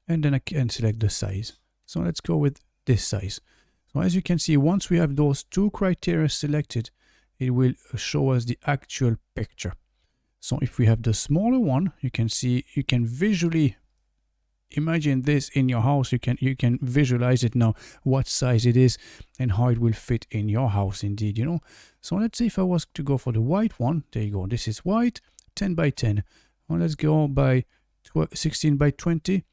and then I can select the size. So let's go with this size. So as you can see, once we have those 2 criteria selected, it will show us the actual picture. So if we have the smaller one, you can see, you can visually imagine this in your house. You can visualize it now, what size it is and how it will fit in your house indeed, you know. So let's say if I was to go for the white one, there you go. This is white, 10 by 10. Well, let's go by 16 by 20.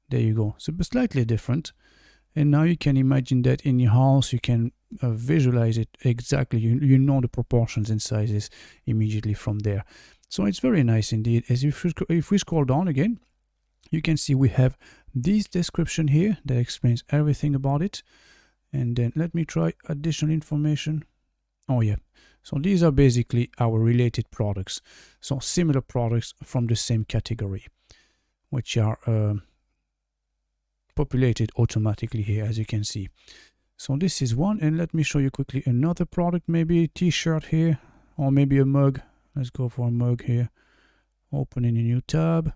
There you go. So slightly different. And now you can imagine that in your house, you can visualize it exactly. You know the proportions and sizes immediately from there. So it's very nice indeed. As if we scroll down again, you can see we have this description here that explains everything about it. And then let me try additional information. Oh yeah. So these are basically our related products. So similar products from the same category, which are populated automatically here, as you can see. So this is one, and let me show you quickly another product, maybe a t-shirt here, or maybe a mug. Let's go for a mug here. Open in a new tab.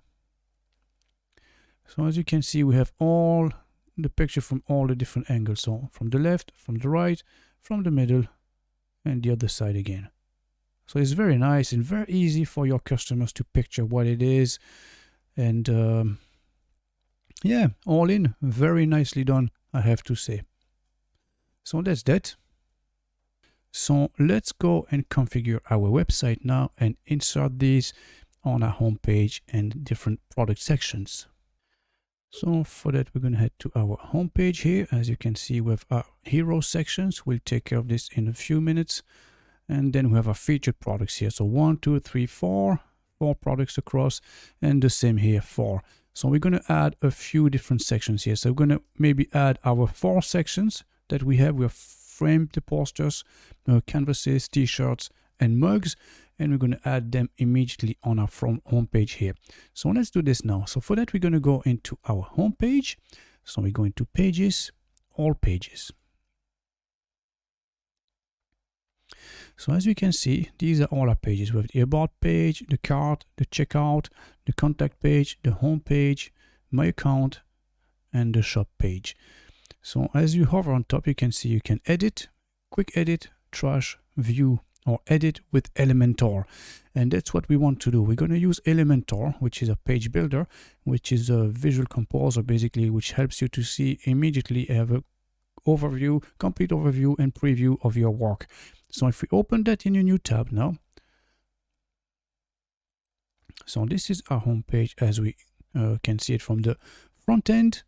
So as you can see, we have all the picture from all the different angles. So from the left, from the right, from the middle, and the other side again. So it's very nice and very easy for your customers to picture what it is. And yeah, all in, very nicely done, I have to say. So that's that. So let's go and configure our website now and insert these on our home page and different product sections. So for that, we're going to head to our home page here. As you can see, we have our hero sections. We'll take care of this in a few minutes. And then we have our featured products here. So 1, 2, 3, 4 products across, and the same here, 4. So we're going to add a few different sections here. So we're going to maybe add our 4 sections that we have. We have framed the posters, canvases, t-shirts, and mugs, and we're going to add them immediately on our front home page here. So let's do this now. So for that, we're going to go into our home page. So we go into pages, all pages. So as you can see, these are all our pages. We have the about page, the cart, the checkout, the contact page, the home page, my account, and the shop page. So as you hover on top, you can see you can edit, quick edit, trash, view, or edit with Elementor. And that's what we want to do. We're going to use Elementor, which is a page builder, which is a visual composer basically, which helps you to see immediately, have a overview, complete overview and preview of your work. So if we open that in a new tab now, so this is our home page as we can see it from the front end,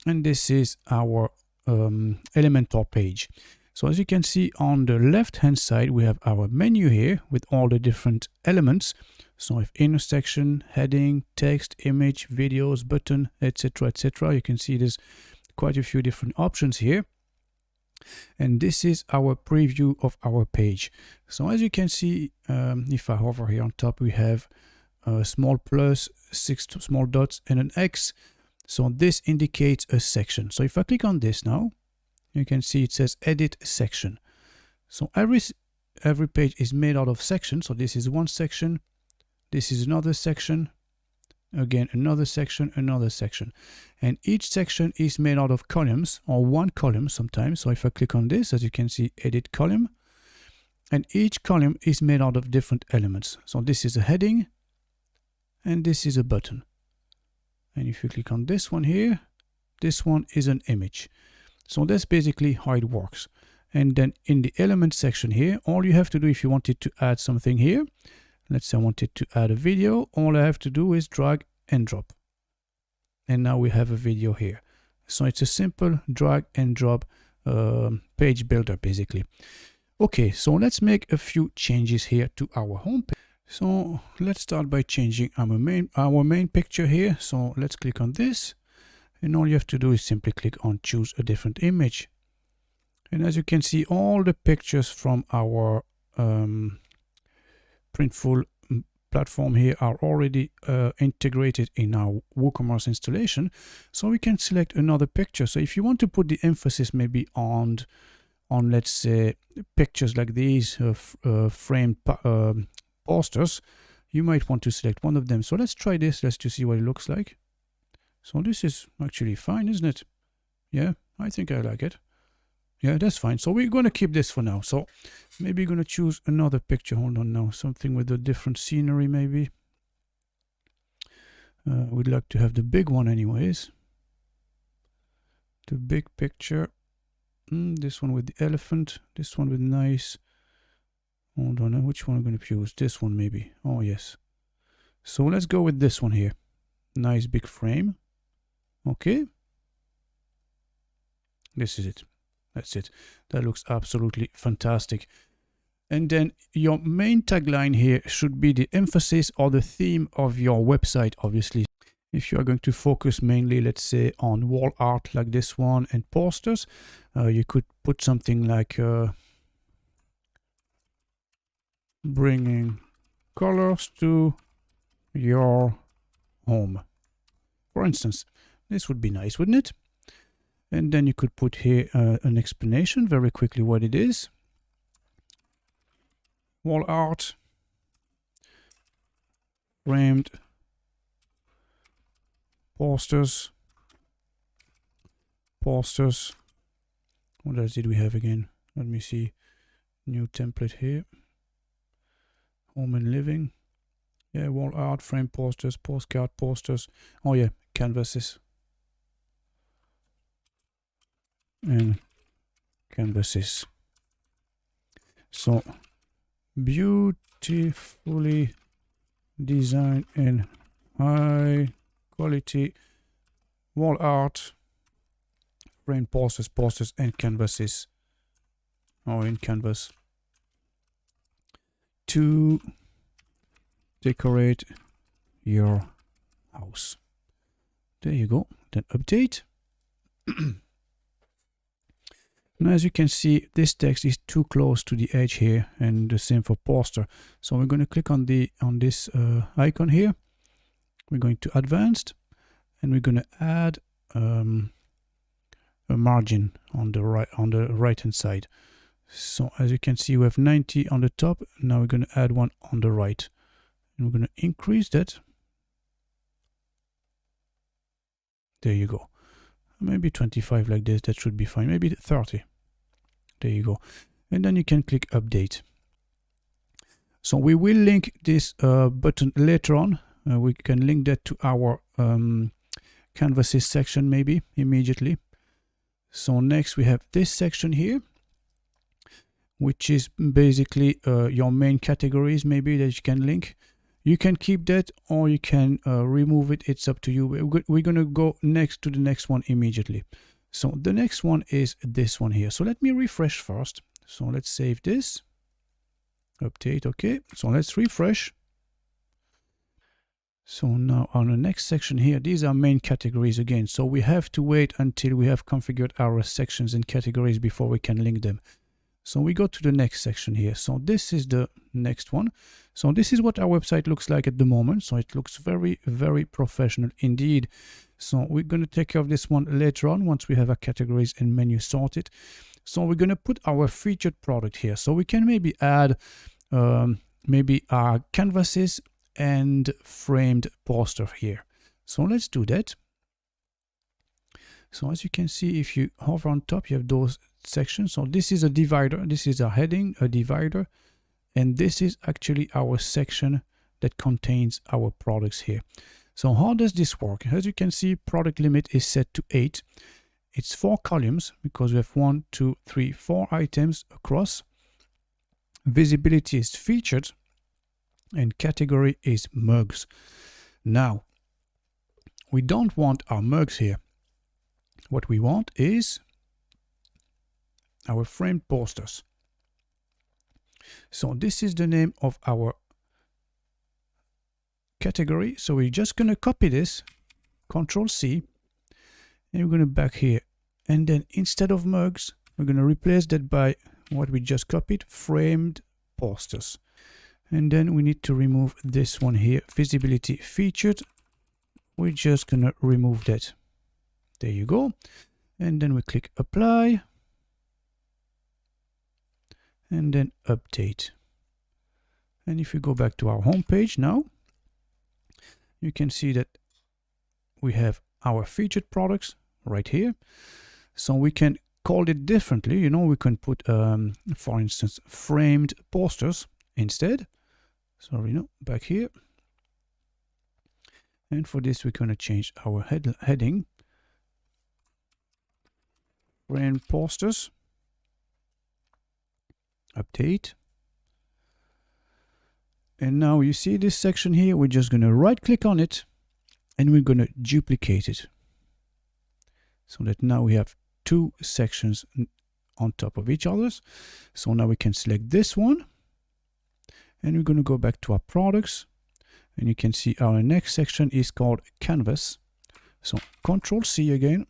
and this is our Elementor page. So as you can see on the left hand side, we have our menu here with all the different elements. So if inner section, heading, text, image, videos, button, etc., etc. You can see there's quite a few different options here. And this is our preview of our page. So as you can see, if I hover here on top, we have a small plus, 6 small dots, and an X. So this indicates a section. So if I click on this now, you can see it says edit section. So every page is made out of sections. So this is one section, this is another section, again another section, another section, and each section is made out of columns, or one column sometimes. So if I click on this, as you can see, edit column, and each column is made out of different elements. So this is a heading, and this is a button. And if you click on this one here, this one is an image. So that's basically how it works. And then in the element section here, all you have to do if you wanted to add something here, let's say I wanted to add a video, all I have to do is drag and drop. And now we have a video here. So it's a simple drag and drop page builder basically. Okay, so let's make a few changes here to our home page. So let's start by changing our main picture here. So let's click on this, and all you have to do is simply click on choose a different image. And as you can see, all the pictures from our Printful platform here are already integrated in our WooCommerce installation. So we can select another picture. So if you want to put the emphasis maybe on let's say pictures like these framed posters, you might want to select one of them. So let's try this just to see what it looks like. So this is actually fine, isn't it? Yeah, I think I like it. Yeah, that's fine. So we're going to keep this for now. So maybe we're going to choose another picture. Hold on now, something with a different scenery maybe. We'd like to have the big one anyways. The big picture. This one with the elephant. This one with nice. Hold on, which one I'm going to choose? This one maybe. Oh yes. So let's go with this one here. Nice big frame. Okay. This is it. That's it. That looks absolutely fantastic. And then your main tagline here should be the emphasis or the theme of your website, obviously. If you are going to focus mainly, let's say, on wall art like this one and posters, you could put something like bringing colors to your home. For instance, this would be nice, wouldn't it? And then you could put here an explanation very quickly what it is. Wall art, framed posters. What else did we have again? Let me see. New template here. Home and living. Yeah, wall art, frame posters, postcard posters. Oh yeah, canvases. And canvases. So beautifully designed and high quality wall art, frame posters and canvases, or in canvas, to decorate your house. There you go. Then update. Now, as you can see, this text is too close to the edge here, and the same for poster. So we're going to click on this icon here. We're going to advanced, and we're going to add a margin on the right hand side. So as you can see, we have 90 on the top. Now we're going to add one on the right, and we're going to increase that. There you go. Maybe 25 like this, that should be fine. Maybe 30. There you go. And then you can click update. So we will link this button later on. We can link that to our canvases section maybe immediately. So next we have this section here, which is basically your main categories maybe that you can link. You can keep that or you can remove it. It's up to you. We're going to go next to the next one immediately. So the next one is this one here. So let me refresh first. So let's save this. Update. Okay. So let's refresh. So now on the next section here, these are main categories again. So we have to wait until we have configured our sections and categories before we can link them. So we go to the next section here. So this is the next one. So this is what our website looks like at the moment. So it looks very, very professional indeed. So we're going to take care of this one later on once we have our categories and menu sorted. So we're going to put our featured product here. So we can maybe add maybe our canvases and framed poster here. So let's do that. So as you can see, if you hover on top, you have those sections. So this is a divider. This is a heading, a divider. And this is actually our section that contains our products here. So how does this work? As you can see, product limit is set to 8. it's 4 columns because we have 1, 2, 3, 4 items across. Visibility is featured and category is mugs. Now, we don't want our mugs here. What we want is our framed posters. So this is the name of our category. So we're just going to copy this, Control C, and we're going to back here. And then instead of mugs, we're going to replace that by what we just copied, framed posters. And then we need to remove this one here, visibility featured. We're just going to remove that. There you go. And then we click apply. And then update. And if we go back to our home page now, you can see that we have our featured products right here. So we can call it differently. You know, we can put, for instance, framed posters instead. So, you know, back here. And for this, we're going to change our heading. Framed posters. Update. And now you see this section here, we're just going to right click on it and we're going to duplicate it. So that now we have 2 sections on top of each other. So now we can select this one and we're going to go back to our products and you can see our next section is called canvas. So Control C again.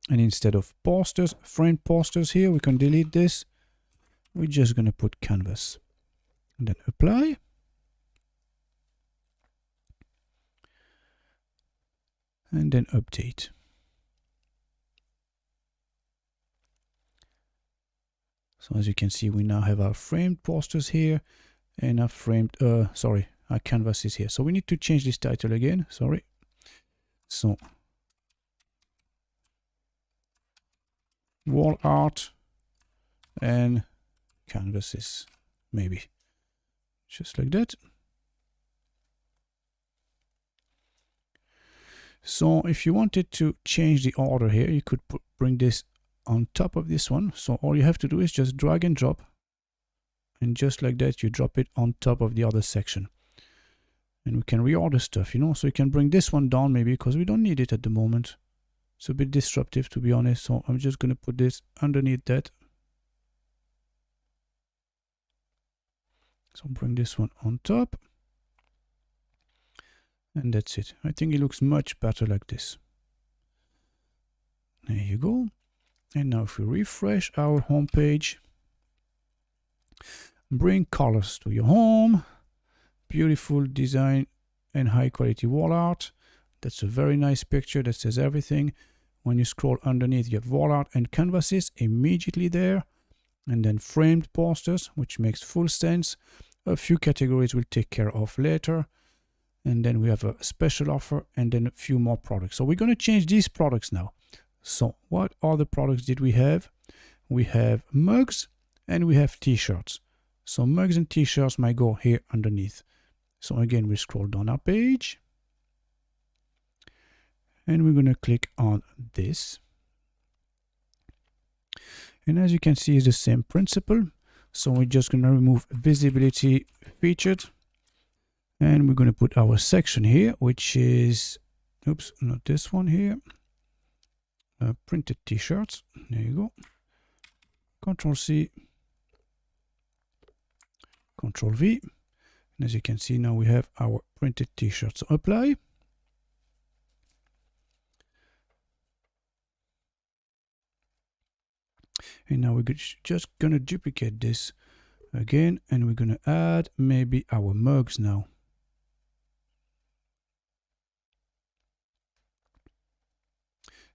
And instead of posters, framed posters here, we can delete this. We're just going to put canvas. And then apply. And then update. So as you can see, we now have our framed posters here and our framed, our canvas is here. So we need to change this title again. Sorry. So wall art and canvases, maybe. Just like that. So if you wanted to change the order here, you could bring this on top of this one. So all you have to do is just drag and drop. And just like that, you drop it on top of the other section. And we can reorder stuff, you know. So you can bring this one down maybe because we don't need it at the moment. It's a bit disruptive, to be honest. So I'm just going to put this underneath that. So bring this one on top. And that's it. I think it looks much better like this. There you go. And now if we refresh our home page, bring colors to your home, beautiful design and high quality wall art. That's a very nice picture that says everything. When you scroll underneath, you have wall art and canvases immediately there. And then framed posters, which makes full sense. A few categories we'll take care of later. And then we have a special offer and then a few more products. So we're going to change these products now. So what other products did we have? We have mugs and we have t-shirts. So mugs and t-shirts might go here underneath. So again, we scroll down our page. And we're going to click on this. And as you can see, it's the same principle. So we're just going to remove visibility featured. And we're going to put our section here, which is, oops, not this one here. Printed t-shirts. There you go. Control C. Control V. And as you can see, now we have our printed t-shirts. So apply. And now we're just going to duplicate this again. And we're going to add maybe our mugs now.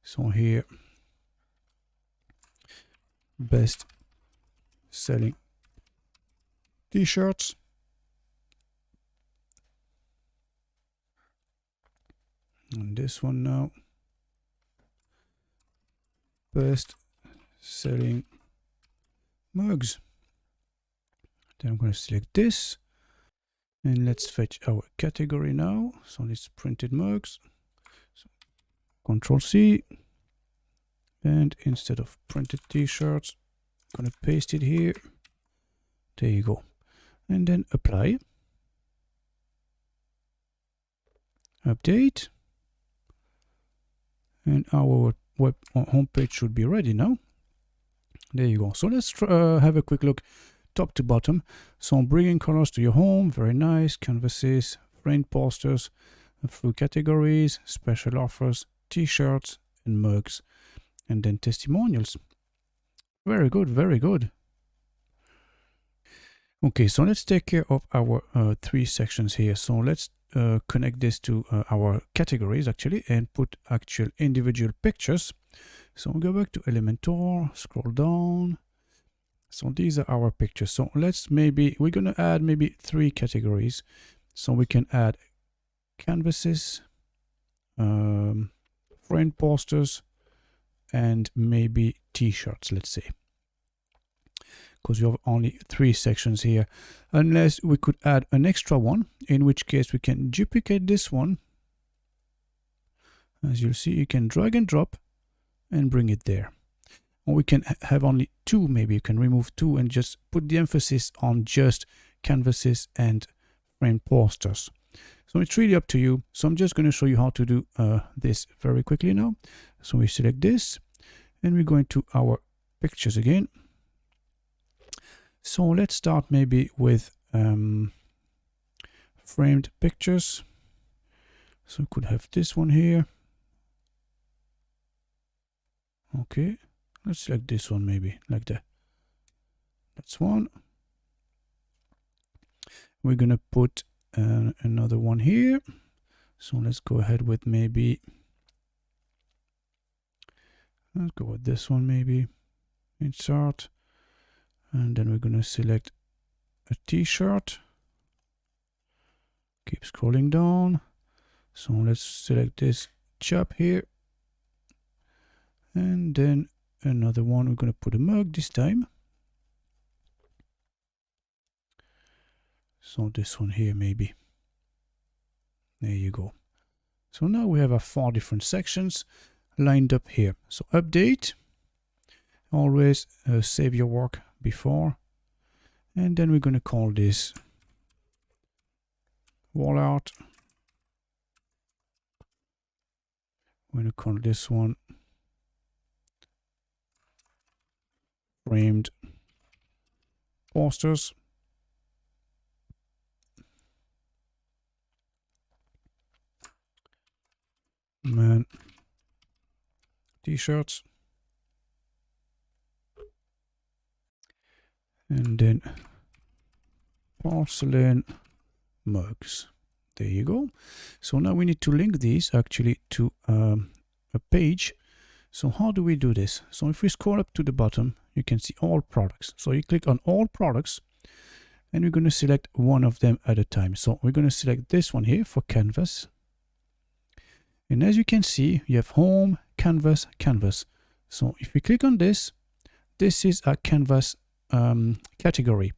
So here, best selling t-shirts. And this one now, best selling mugs. Then I'm going to select this and let's fetch our category now. So it's printed mugs. So Control C, And instead of printed t-shirts, I'm gonna paste it here. There you go. And then apply. Update. And our web homepage should be ready now. There you go. So let's have a quick look top to bottom. So I'm bringing colors to your home. Very nice. Canvases, framed posters, through categories, special offers, t-shirts and mugs, and then testimonials. Very good, very good. Okay, so let's take care of our 3 sections here. So let's connect this to our categories actually and put actual individual pictures. So we'll go back to Elementor, scroll down. So these are our pictures. So let's we're gonna add maybe 3 categories. So we can add canvases, framed posters, and maybe t-shirts, let's say, because you have only 3 sections here, unless we could add an extra one, in which case we can duplicate this one. As you'll see, you can drag and drop and bring it there. Or we can have only 2, maybe you can remove 2 and just put the emphasis on just canvases and framed posters. So it's really up to you. So I'm just going to show you how to do this very quickly now. So we select this and we go into our pictures again. So let's start maybe with framed pictures. So we could have this one here. Okay, let's select this one maybe like that. That's one. We're gonna put another one here. So let's go ahead with maybe, let's go with this one maybe. Insert. And then we're gonna select a t-shirt. Keep scrolling down. So let's select this chap here. And then another one, we're gonna put a mug this time. So this one here maybe. There you go. So now we have our 4 different sections lined up here. So update. Always save your work before. And then we're going to call this wall art. We're going to call this one framed posters. Man t-shirts. And then porcelain mugs. There you go. So now we need to link these actually to a page. So how do we do this? So if we scroll up to the bottom, you can see all products. So you click on all products and we're going to select one of them at a time. So we're going to select this one here for canvas. And as you can see, you have home, canvas, canvas. So if we click on this, this is a canvas category.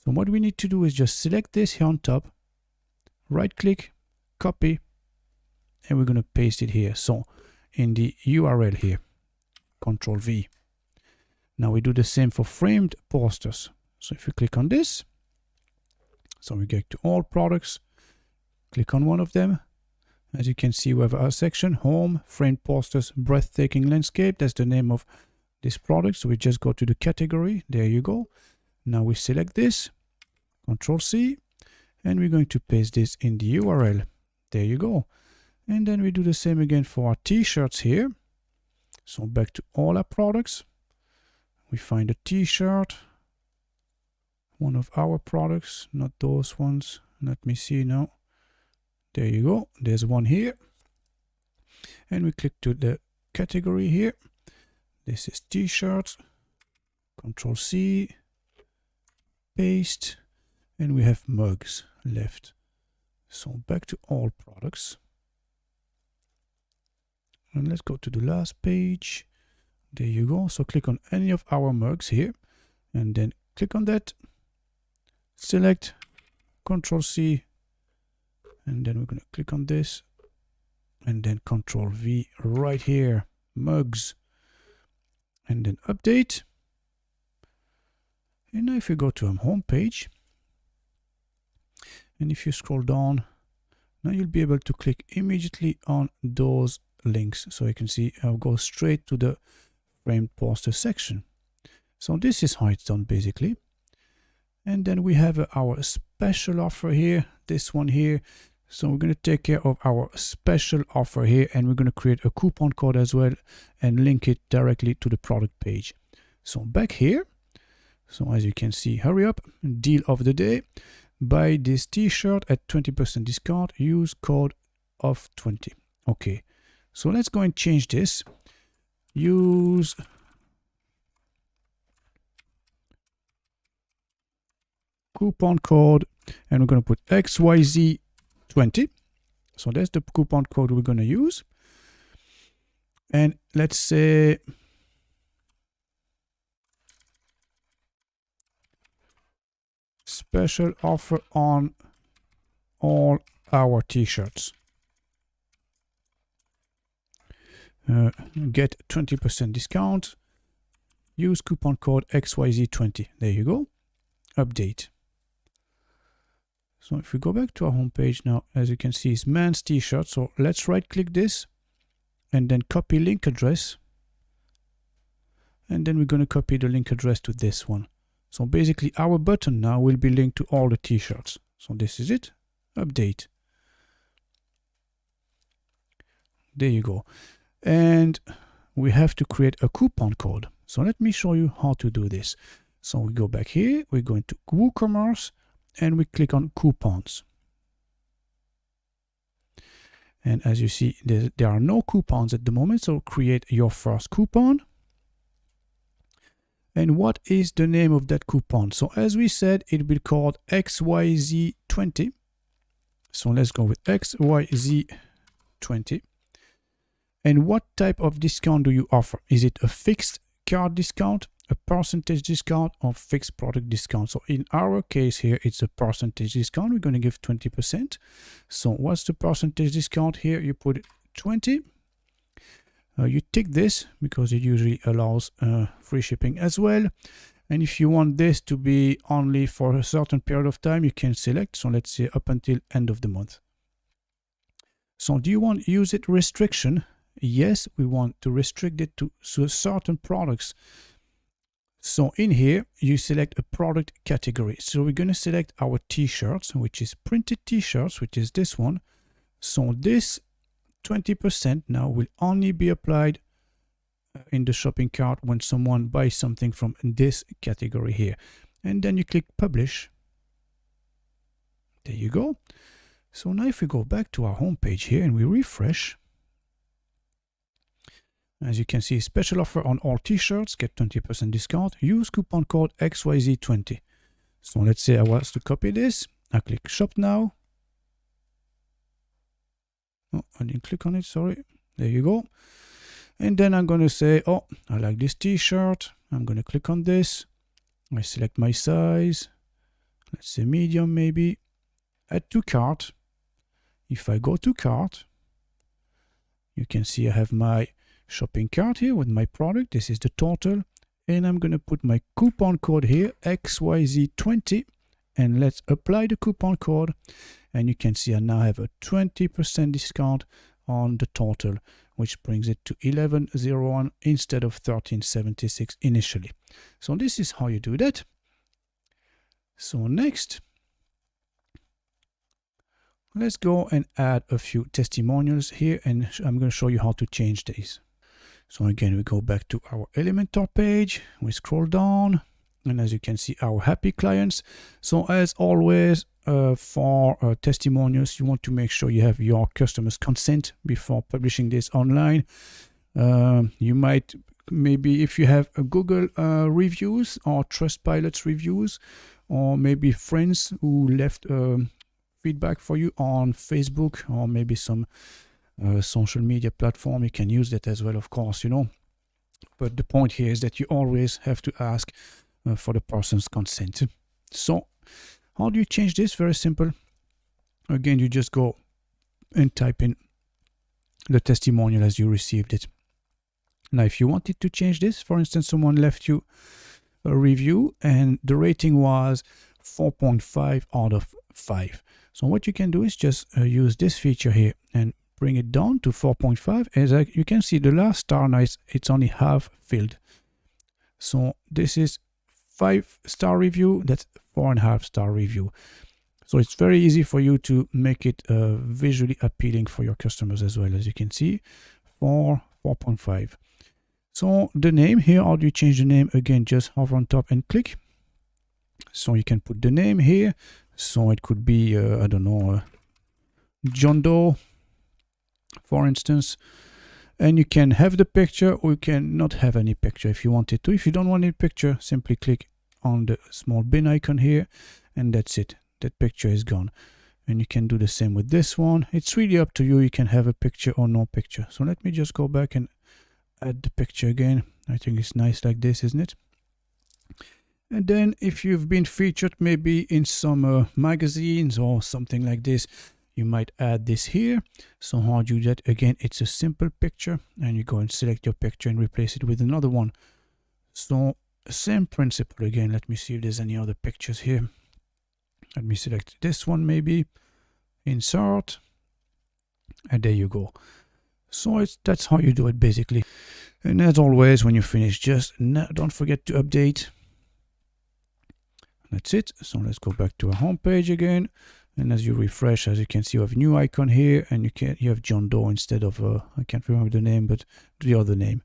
So what we need to do is just select this here on top, right click, copy, and we're going to paste it here. So in the URL here, Control V. Now we do the same for framed posters. So if you click on this, so we get to all products, click on one of them. As you can see, we have our section, home, framed posters, breathtaking landscape. That's the name of this product. So we just go to the category. There you go. Now we select this, Control C, and we're going to paste this in the URL. There you go. And then we do the same again for our t-shirts here. So back to all our products. We find a t-shirt, one of our products, not those ones. Let me see now. There you go. There's one here. And we click to the category here. This is t-shirts. Control C. Paste. And we have mugs left. So back to all products. And let's go to the last page. There you go. So click on any of our mugs here. And then click on that. Select. Control C. And then we're going to click on this and then Control V right here, mugs. and then update. And now if you go to a home page, and if you scroll down, now you'll be able to click immediately on those links. So you can see I'll go straight to the framed poster section. So this is how it's done basically. And then we have our special offer here, this one here. So we're going to take care of our special offer here, and we're going to create a coupon code as well and link it directly to the product page. So back here, so as you can see, hurry up, deal of the day. Buy this t-shirt at 20% discount, use code of 20. Okay, so let's go and change this. Use coupon code, and we're going to put XYZ20. So that's the coupon code we're going to use. And let's say special offer on all our t-shirts. Get 20% discount. Use coupon code XYZ20. There you go. Update. So if we go back to our home page now, as you can see, it's men's t-shirt. So let's right click this and then copy link address. And then we're going to copy the link address to this one. So basically our button now will be linked to all the t-shirts. So this is it. Update. There you go. And we have to create a coupon code. So let me show you how to do this. So we go back here, we go into WooCommerce, and we click on coupons. And as you see, there are no coupons at the moment. So create your first coupon. And what is the name of that coupon? So as we said, it will be called XYZ20. So let's go with XYZ20. And what type of discount do you offer? Is it a fixed card discount, a percentage discount, or fixed product discount? So in our case here, it's a percentage discount. We're going to give 20%. So what's the percentage discount here? You put 20. You tick this because it usually allows free shipping as well. And if you want this to be only for a certain period of time, you can select. So let's say up until end of the month. So do you want use it restriction? Yes, we want to restrict it to certain products. So in here, you select a product category. So we're going to select our t-shirts, which is printed t-shirts, which is this one. So this 20% now will only be applied in the shopping cart when someone buys something from this category here. And then you click publish. There you go. So now if we go back to our home page here and we refresh, as you can see, special offer on all t-shirts, get 20% discount, use coupon code XYZ20. So let's say I was to copy this. I click shop now. Oh, I didn't click on it, sorry. There you go. And then I'm going to say, oh, I like this t-shirt. I'm going to click on this. I select my size. Let's say medium maybe. Add to cart. If I go to cart, you can see I have my shopping cart here with my product. This is the total. And I'm going to put my coupon code here, XYZ20. And let's apply the coupon code. And you can see I now have a 20% discount on the total, which brings it to 1101 instead of 1376 initially. So this is how you do that. So next, let's go and add a few testimonials here, and I'm going to show you how to change these. So again, we go back to our Elementor page, we scroll down, and as you can see, our happy clients. So as always, for testimonials, you want to make sure you have your customers' consent before publishing this online. You might, maybe if you have a Google reviews or Trustpilot reviews, or maybe friends who left feedback for you on Facebook, or maybe some social media platform, you can use that as well, of course, you know. But the point here is that you always have to ask for the person's consent. So how do you change this? Very simple. Again, you just go and type in the testimonial as you received it. Now, if you wanted to change this, for instance, someone left you a review and the rating was 4.5 out of 5. So what you can do is just use this feature here and bring it down to 4.5. As you can see, the last star now it's only half filled. So this is 5-star review, that's 4.5-star review. So it's very easy for you to make it visually appealing for your customers as well. As you can see, 4.5. So the name here, how do you change the name? Again, just hover on top and click. So you can put the name here. So it could be, I don't know, John Doe, for instance. And you can have the picture or you can not have any picture if you wanted to. If you don't want any picture, simply click on the small bin icon here and that's it. That picture is gone. And you can do the same with this one. It's really up to you. You can have a picture or no picture. So let me just go back and add the picture again. I think it's nice like this, isn't it? And then if you've been featured maybe in some magazines or something like this, you might add this here. So how do you do that? Again, it's a simple picture and you go and select your picture and replace it with another one. So same principle again. Let me see if there's any other pictures here. Let me select this one maybe, insert, and there you go. So that's how you do it basically. And as always, when you finish, just don't forget to update. That's it. So let's go back to our home page again. And as you refresh, as you can see, you have a new icon here, and you have John Doe instead of I can't remember the name, but the other name.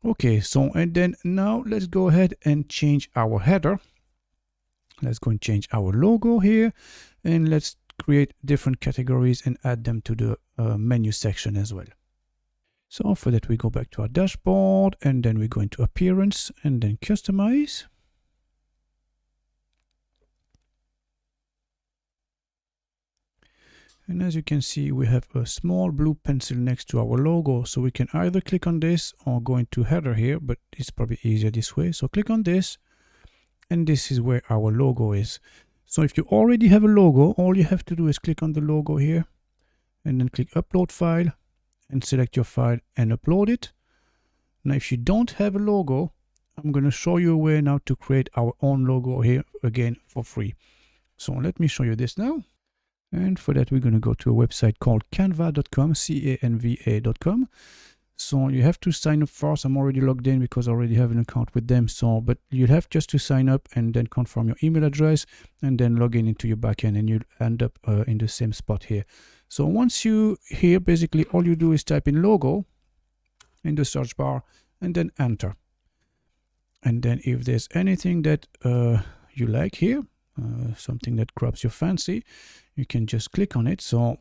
Okay, so and then now let's go ahead and change our header. Let's go and change our logo here, and let's create different categories and add them to the menu section as well. So for that, we go back to our dashboard, and then we go into appearance and then customize. And as you can see, we have a small blue pencil next to our logo. So we can either click on this or go into header here, but it's probably easier this way. So click on this, and this is where our logo is. So if you already have a logo, all you have to do is click on the logo here and then click upload file and select your file and upload it. Now, if you don't have a logo, I'm going to show you a way now to create our own logo here again for free. So let me show you this now. And for that, we're going to go to a website called canva.com, canva.com. So you have to sign up first. I'm already logged in because I already have an account with them. So, but you'll have just to sign up and then confirm your email address and then log in into your backend, and you'll end up in the same spot here. So once you here, basically all you do is type in logo in the search bar and then enter. And then if there's anything that you like here, something that grabs your fancy, you can just click on it. So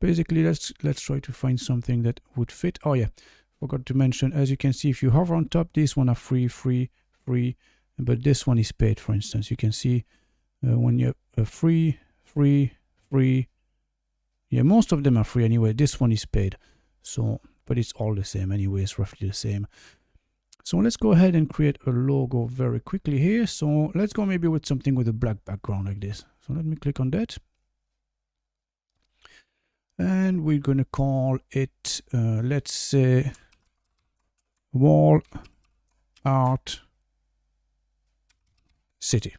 basically let's try to find something that would fit. Oh yeah, forgot to mention, as you can see, if you hover on top, these one are free, but this one is paid. For instance, you can see when you have free, yeah, most of them are free anyway. This one is paid, so but it's all the same anyway. It's roughly the same. So let's go ahead and create a logo very quickly here. So let's go maybe with something with a black background like this. So let me click on that. And we're going to call it, let's say, Wall Art City.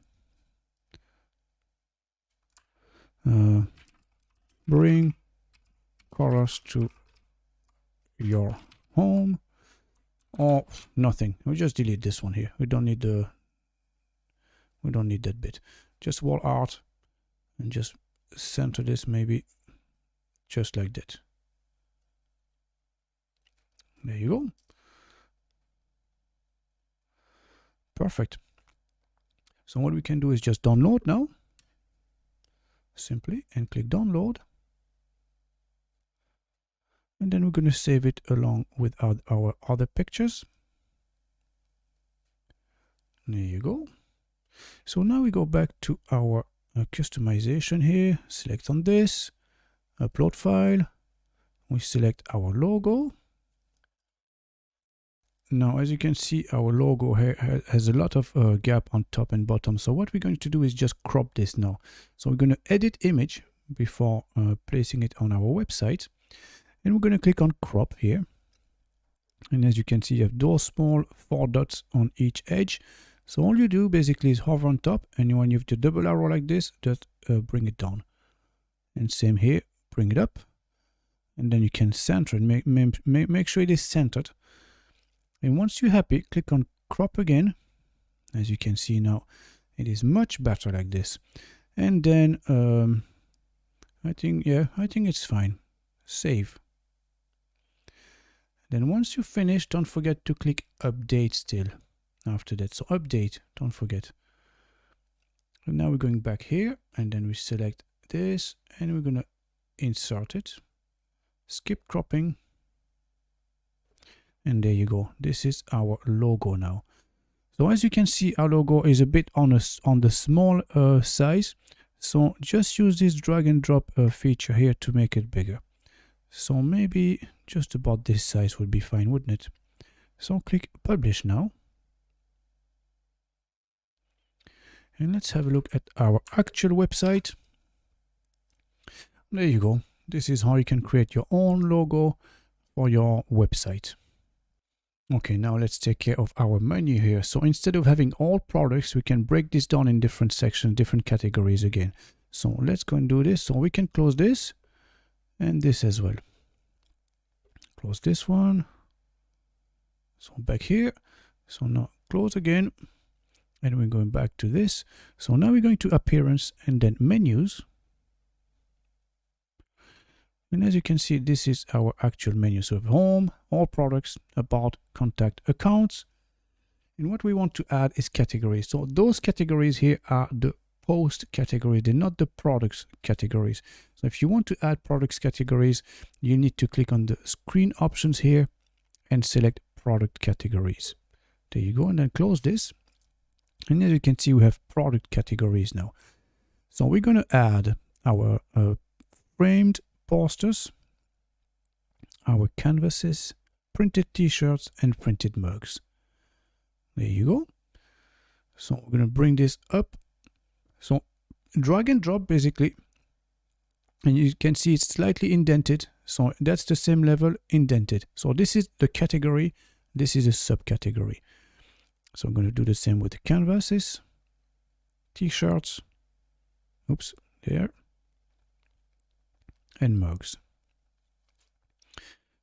Bring colors to your home. Or nothing. We'll just delete this one here. We don't need that bit. Just wall art, and just center this maybe just like that. There you go. Perfect. So what we can do is just download now. Simply, and click download. And then we're going to save it along with our other pictures. There you go. So now we go back to our customization here. Select on this, upload file. We select our logo. Now, as you can see, our logo here has a lot of gap on top and bottom. So what we're going to do is just crop this now. So we're going to edit image before placing it on our website. And we're going to click on crop here. And as you can see, you have those small 4 dots on each edge. So all you do basically is hover on top, and when you have the double arrow like this, just bring it down. And same here, bring it up. And then you can center it, make sure it is centered. And once you're happy, click on crop again. As you can see now, it is much better like this. And then I think it's fine. Save. Then once you finish, don't forget to click update still after that. So update, don't forget. And now we're going back here, and then we select this, and we're going to insert it. Skip cropping. And there you go. This is our logo now. So as you can see, our logo is a bit on the small size. So just use this drag and drop feature here to make it bigger. So maybe just about this size would be fine, wouldn't it? So click publish now. And let's have a look at our actual website. There you go. This is how you can create your own logo for your website. Okay, now let's take care of our menu here. So instead of having all products, we can break this down in different sections, different categories again. So let's go and do this. So we can close this and this as well. Close this one. So back here. So now close again. And we're going back to this. So now we're going to appearance and then menus. And as you can see, this is our actual menu. So home, all products, about, contact, accounts. And what we want to add is categories. So those categories here are the post categories. They're not the products categories. So if you want to add products categories, you need to click on the screen options here and select product categories. There you go. And then close this. And as you can see, we have product categories now. So we're going to add our framed posters, our canvases, printed t-shirts, and printed mugs. There you go. So we're going to bring this up. So drag and drop basically, and you can see it's slightly indented. So that's the same level indented. So this is the category. This is a subcategory. So I'm going to do the same with the canvases, t-shirts, oops, there, and mugs.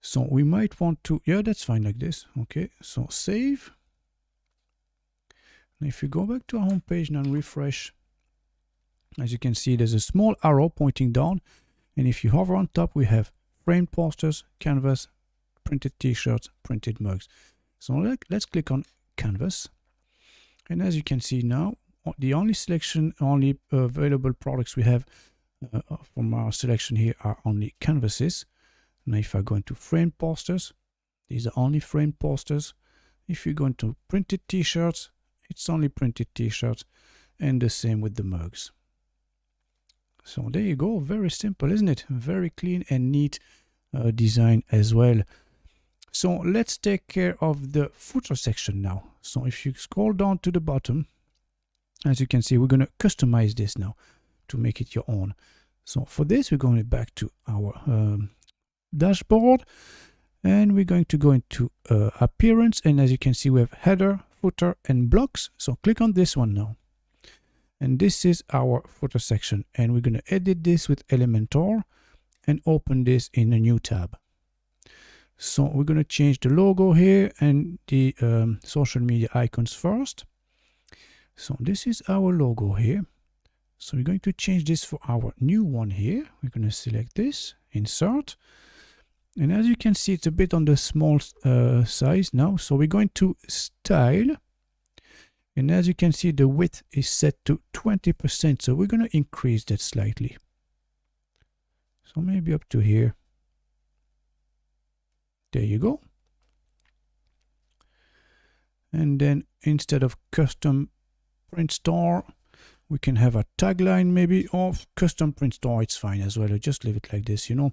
So we might want to, yeah, that's fine like this. Okay, so save. And if you go back to our home page now and refresh, as you can see, there's a small arrow pointing down. And if you hover on top, we have framed posters, canvas, printed t-shirts, printed mugs. So let's click on canvas. And as you can see now, the only available products we have from our selection here are only canvases. Now if I go into framed posters, these are only framed posters. If you go into printed t-shirts, it's only printed t-shirts, and the same with the mugs. So there you go. Very simple, isn't it? Very clean and neat design as well. So let's take care of the footer section now. So if you scroll down to the bottom, as you can see, we're going to customize this now to make it your own. So for this, we're going back to our dashboard, and we're going to go into appearance. And as you can see, we have header, footer, and blocks. So click on this one now. And this is our footer section. And we're going to edit this with Elementor and open this in a new tab. So we're going to change the logo here and the social media icons first. So this is our logo here. So we're going to change this for our new one here. We're going to select this, insert. And as you can see, it's a bit on the small size now. So we're going to style. And as you can see, the width is set to 20%. So we're going to increase that slightly. So maybe up to here. There you go. And then instead of custom print store, we can have a tagline maybe, or custom print store, it's fine as well. Just leave it like this, you know.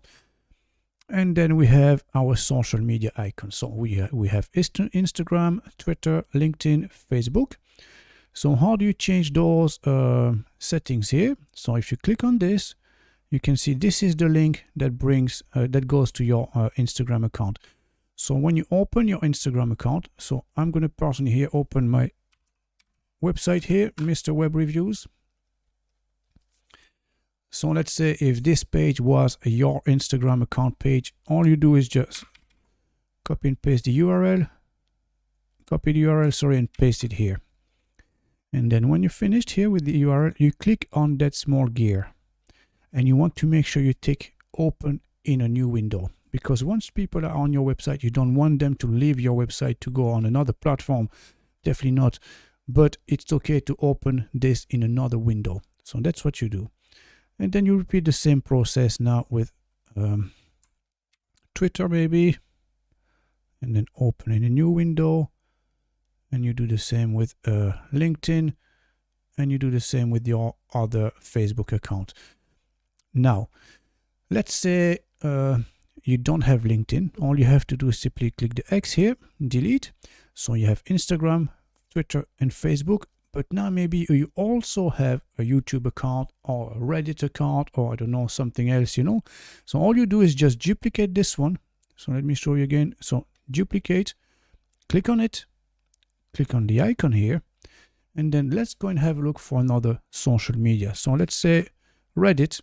And then we have our social media icons. So we have Instagram, Twitter, LinkedIn, Facebook. So how do you change those settings here? So if you click on this, you can see this is the link that brings that goes to your Instagram account. So when you open your Instagram account, so I'm going to personally here open my website here, Mr. Web Reviews. So let's say if this page was your Instagram account page, all you do is just copy and paste the URL, and paste it here. And then when you're finished here with the URL, you click on that small gear and you want to make sure you tick open in a new window, because once people are on your website, you don't want them to leave your website to go on another platform. Definitely not. But it's okay to open this in another window. So that's what you do. And then you repeat the same process now with Twitter maybe. And then open in a new window. And you do the same with LinkedIn. And you do the same with your other Facebook account. Now, let's say you don't have LinkedIn. All you have to do is simply click the X here, delete. So you have Instagram, Twitter, and Facebook. But now maybe you also have a YouTube account or a Reddit account or I don't know, something else, you know. So all you do is just duplicate this one. So let me show you again. So duplicate, click on it, click on the icon here. And then let's go and have a look for another social media. So let's say Reddit.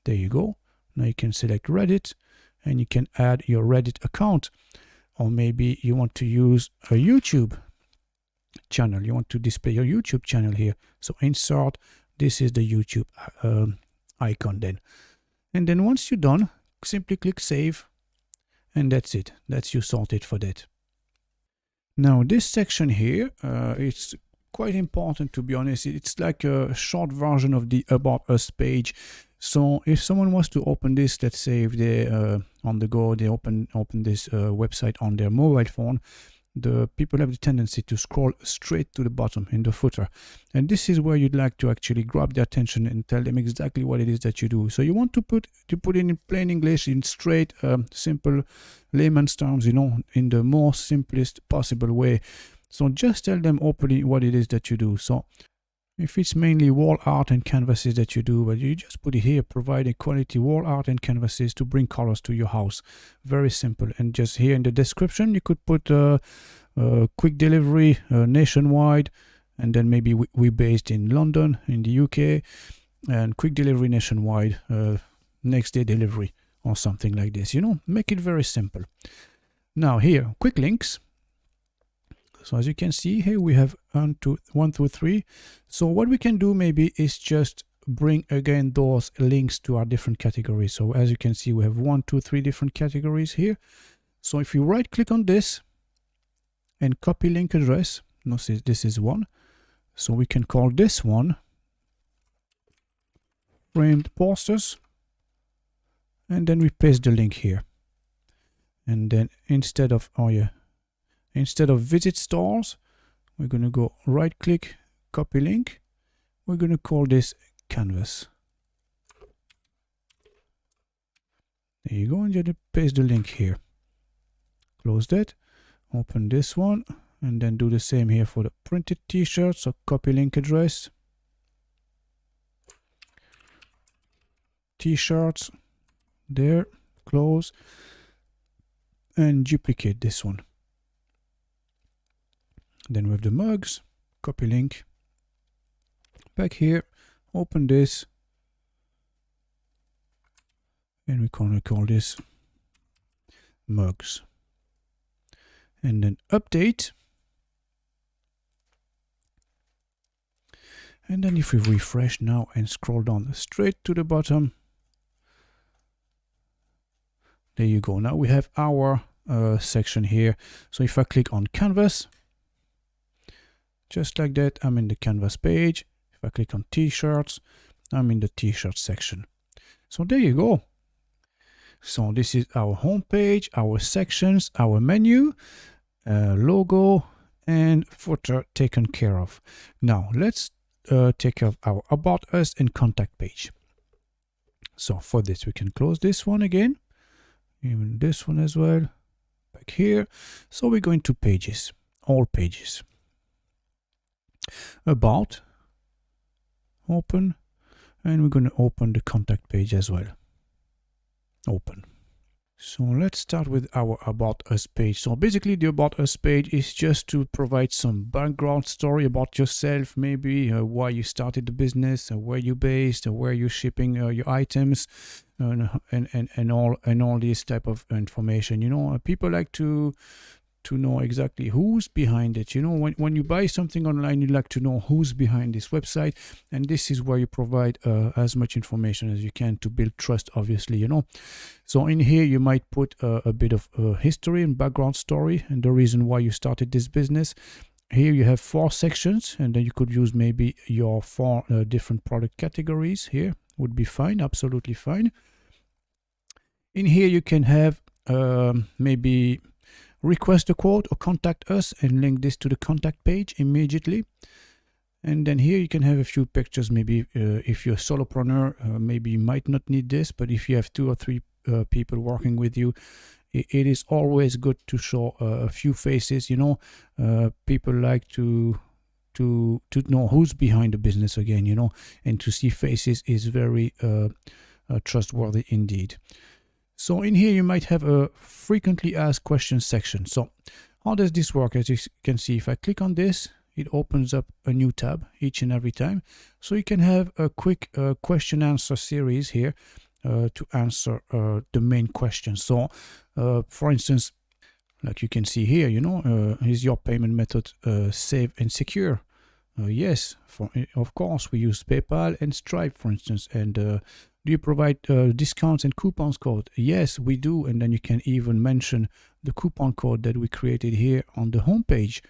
There you go. Now you can select Reddit and you can add your Reddit account. Or maybe you want to use a YouTube channel. You want to display your YouTube channel here. So insert, this is the YouTube icon then. And then once you're done, simply click save. And that's it. That's you sorted for that. Now this section here, it's quite important, to be honest. It's like a short version of the About Us page. So if someone was to open this, let's say if they on the go, they open this website on their mobile phone, the people have the tendency to scroll straight to the bottom in the footer. And this is where you'd like to actually grab their attention and tell them exactly what it is that you do. So you want to put in plain English, in straight, simple layman's terms, you know, in the most simplest possible way. So just tell them openly what it is that you do. So if it's mainly wall art and canvases that you do, but you just put it here, provide a quality wall art and canvases to bring colors to your house. Very simple. And just here in the description, you could put quick delivery nationwide, and then maybe we based in London, in the UK, and quick delivery nationwide, next day delivery or something like this. You know, make it very simple. Now here, quick links. So as you can see here, we have 1, 2, 3. So what we can do maybe is just bring again those links to our different categories. So as you can see, we have 1, 2, 3 different categories here. So if you right click on this and copy link address, notice this is one. So we can call this one framed posters. And then we paste the link here. And then instead of visit stores, we're going to go right click, copy link. We're going to call this canvas. There you go, and just paste the link here. Close that, open this one, and then do the same here for the printed t-shirts. So copy link address, t-shirts, there, close, and duplicate this one. Then we have the mugs, copy link, back here, open this, and we're going to call this mugs. And then update. And then if we refresh now and scroll down straight to the bottom, there you go. Now we have our section here. So if I click on canvas, just like that, I'm in the canvas page. If I click on t-shirts, I'm in the t-shirt section. So there you go. So this is our home page, our sections, our menu, logo, and footer taken care of. Now let's take care of our About Us and contact page. So for this, we can close this one again, even this one as well, back here. So we go into pages, all pages. About, open, and we're going to open the contact page as well. Open. So let's start with our About Us page. So basically the About Us page is just to provide some background story about yourself, maybe why you started the business, where you're based, where you're shipping your items, and all this type of information. You know, people like to know exactly who's behind it. You know, when you buy something online, you like to know who's behind this website, and this is where you provide as much information as you can to build trust, obviously, you know. So in here you might put a bit of history and background story and the reason why you started this business. Here you have 4 sections, and then you could use maybe your 4 different product categories. Here would be fine, absolutely fine. In here you can have maybe request a quote or contact us and link this to the contact page immediately. And then here you can have a few pictures. Maybe if you're a solopreneur, maybe you might not need this, but if you have 2 or 3 people working with you, it is always good to show a few faces. You know, people like to know who's behind the business again, you know, and to see faces is very trustworthy indeed. So in here you might have a frequently asked questions section. So how does this work? As you can see, if I click on this, it opens up a new tab each and every time. So you can have a quick question answer series here to answer the main question. So for instance, like you can see here, you know, is your payment method safe and secure? Yes, of course, we use PayPal and Stripe, for instance. And do you provide discounts and coupons code? Yes, we do. And then you can even mention the coupon code that we created here on the home page,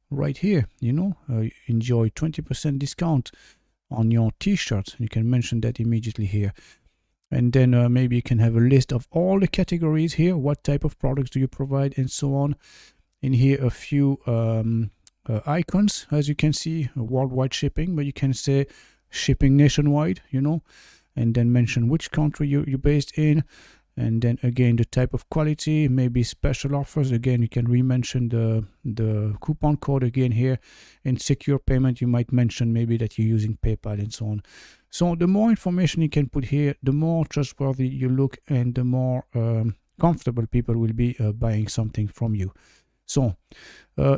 right here. You know, enjoy 20% discount on your t-shirts. You can mention that immediately here. And then maybe you can have a list of all the categories here. What type of products do you provide, and so on. In here, a few icons, as you can see, worldwide shipping, but you can say shipping nationwide, you know, and then mention which country you're based in. And then again, the type of quality, maybe special offers. Again, you can re-mention the coupon code again here. In secure payment, you might mention maybe that you're using PayPal and so on. So the more information you can put here, the more trustworthy you look, and the more comfortable people will be buying something from you. So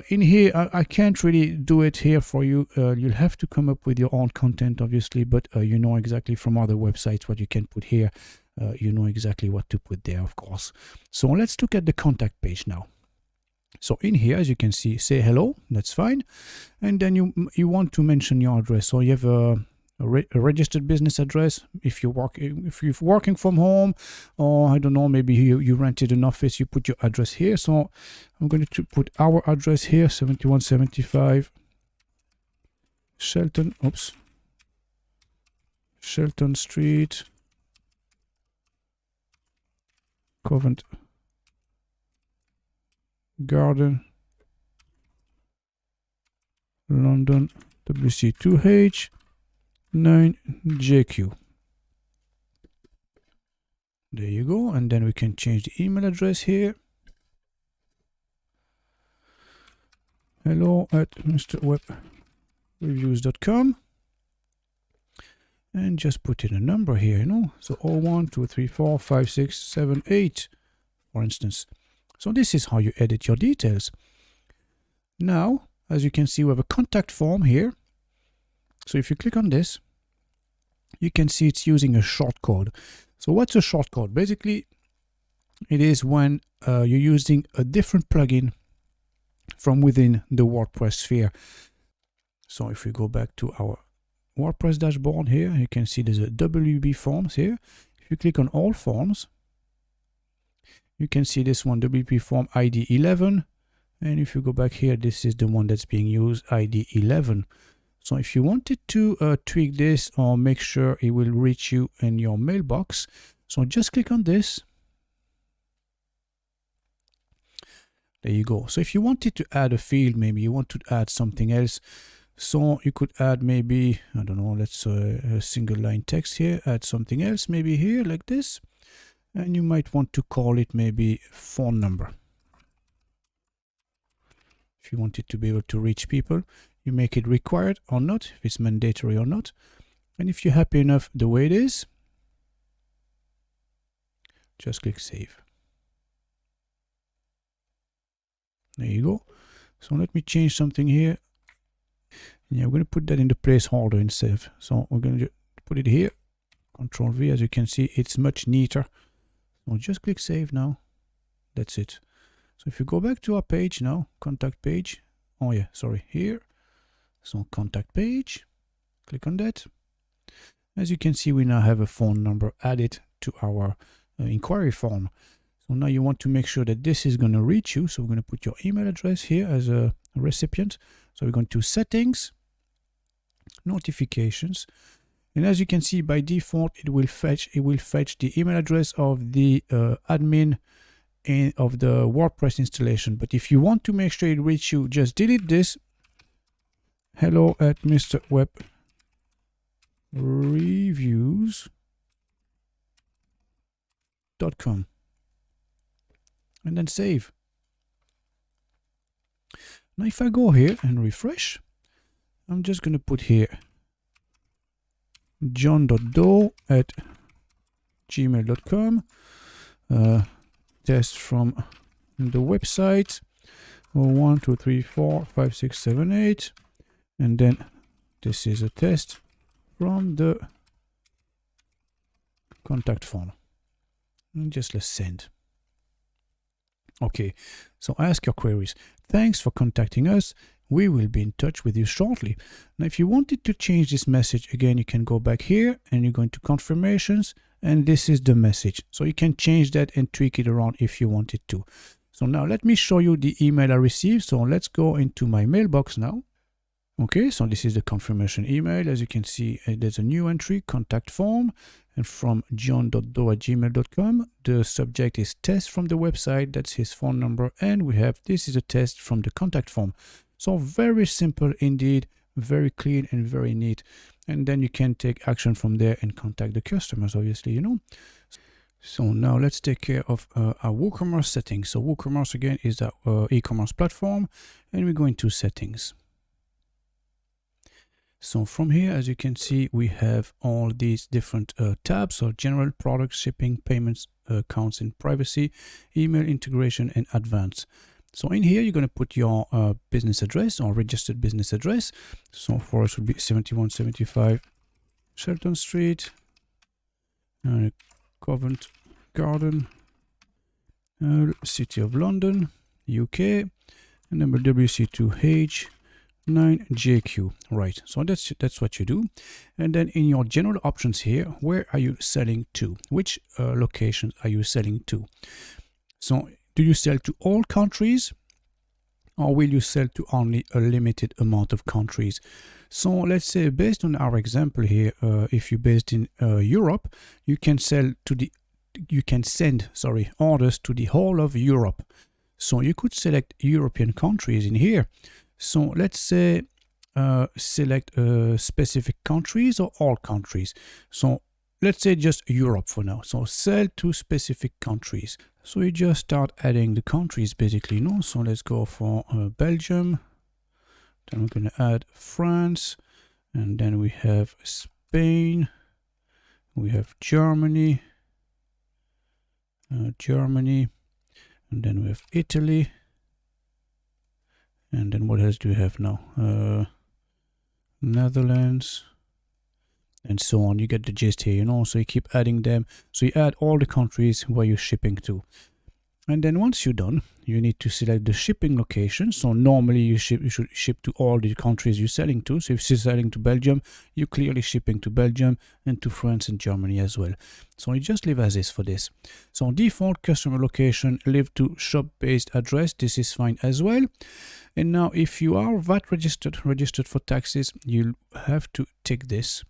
in here, I can't really do it here for you. You'll have to come up with your own content, obviously, but you know exactly from other websites what you can put here. You know exactly what to put there, of course. So let's look at the contact page now. So in here, as you can see, say hello, that's fine. And then you want to mention your address. So you have a registered business address. If you're working from home, or I don't know, maybe you rented an office, you put your address here. So I'm going to put our address here, 7175 Shelton Street, Covent Garden, London, WC2H 9JQ. There you go. And then we can change the email address here. hello@mrwebreviews.com. And just put in a number here, you know. So 0123456778, for instance. So this is how you edit your details. Now, as you can see, we have a contact form here. So if you click on this, you can see it's using a shortcode. So what's a shortcode? Basically, it is when you're using a different plugin from within the WordPress sphere. So if we go back to our WordPress dashboard here, you can see there's a WP forms here. If you click on all forms, you can see this one, WP form ID 11. And if you go back here, this is the one that's being used, ID 11. So if you wanted to tweak this or make sure it will reach you in your mailbox, so just click on this. There you go. So if you wanted to add a field, maybe you want to add something else, so you could add maybe, I don't know, let's a single line text here, add something else, maybe here like this. And you might want to call it maybe phone number. If you want it to be able to reach people, you make it required or not, if it's mandatory or not. And if you're happy enough the way it is, just click save. There you go. So let me change something here. Yeah, we're going to put that in the placeholder instead. So we're going to put it here. Control V. As you can see, it's much neater. So just click save now. That's it. So if you go back to our page now, contact page. Oh yeah, sorry, here. So contact page. Click on that. As you can see, we now have a phone number added to our inquiry form. So now you want to make sure that this is going to reach you. So we're going to put your email address here as a recipient. So we're going to settings, notifications. And as you can see, by default, it will fetch the email address of the admin of the WordPress installation. But if you want to make sure it reaches you, just delete this. Hello at mrwebreviews.com. And then save. Now if I go here and refresh, I'm just going to put here john.doe@gmail.com, test from the website 1 2 3 4 5 6 7 8, and then this is a test from the contact form, and just let's send. Okay, so ask your queries. Thanks for contacting us. We will be in touch with you shortly. Now, if you wanted to change this message, again, you can go back here and you go into confirmations, and this is the message. So you can change that and tweak it around if you wanted to. So now let me show you the email I received. So let's go into my mailbox now. Okay, so this is the confirmation email. As you can see, there's a new entry, contact form, and from john.doe@gmail.com. The subject is test from the website. That's his phone number. And we have, this is a test from the contact form. So very simple indeed, very clean and very neat. And then you can take action from there and contact the customers, obviously, you know. So now let's take care of our Woocommerce settings. So Woocommerce again is our e-commerce platform, and we go into settings. So from here, as you can see, we have all these different tabs. So general, product, shipping, payments, accounts and privacy, email integration, and advanced. So in here, you're going to put your business address or registered business address. So for us would be 7175 Shelton Street, Covent Garden, City of London, UK, and number WC2H9JQ. Right, so that's what you do. And then in your general options here, where are you selling to? Which locations are you selling to? So do you sell to all countries, or will you sell to only a limited amount of countries? So let's say, based on our example here, if you're based in Europe, you can send orders to the whole of Europe. So you could select European countries in here. So let's say select specific countries or all countries. So let's say just Europe for now. So sell to specific countries. So you just start adding the countries basically, you know. So let's go for Belgium. Then we're going to add France. And then we have Spain. We have Germany. And then we have Italy. And then what else do we have now? Netherlands. And so on. You get the gist here, you know. So you keep adding them. So you add all the countries where you're shipping to. And then once you're done, you need to select the shipping location. So normally you should ship to all the countries you're selling to. So if you're selling to Belgium, you're clearly shipping to Belgium and to France and Germany as well. So you just leave as is for this. So default customer location, leave to shop-based address. This is fine as well. And now if you are VAT registered for taxes, you'll have to tick this.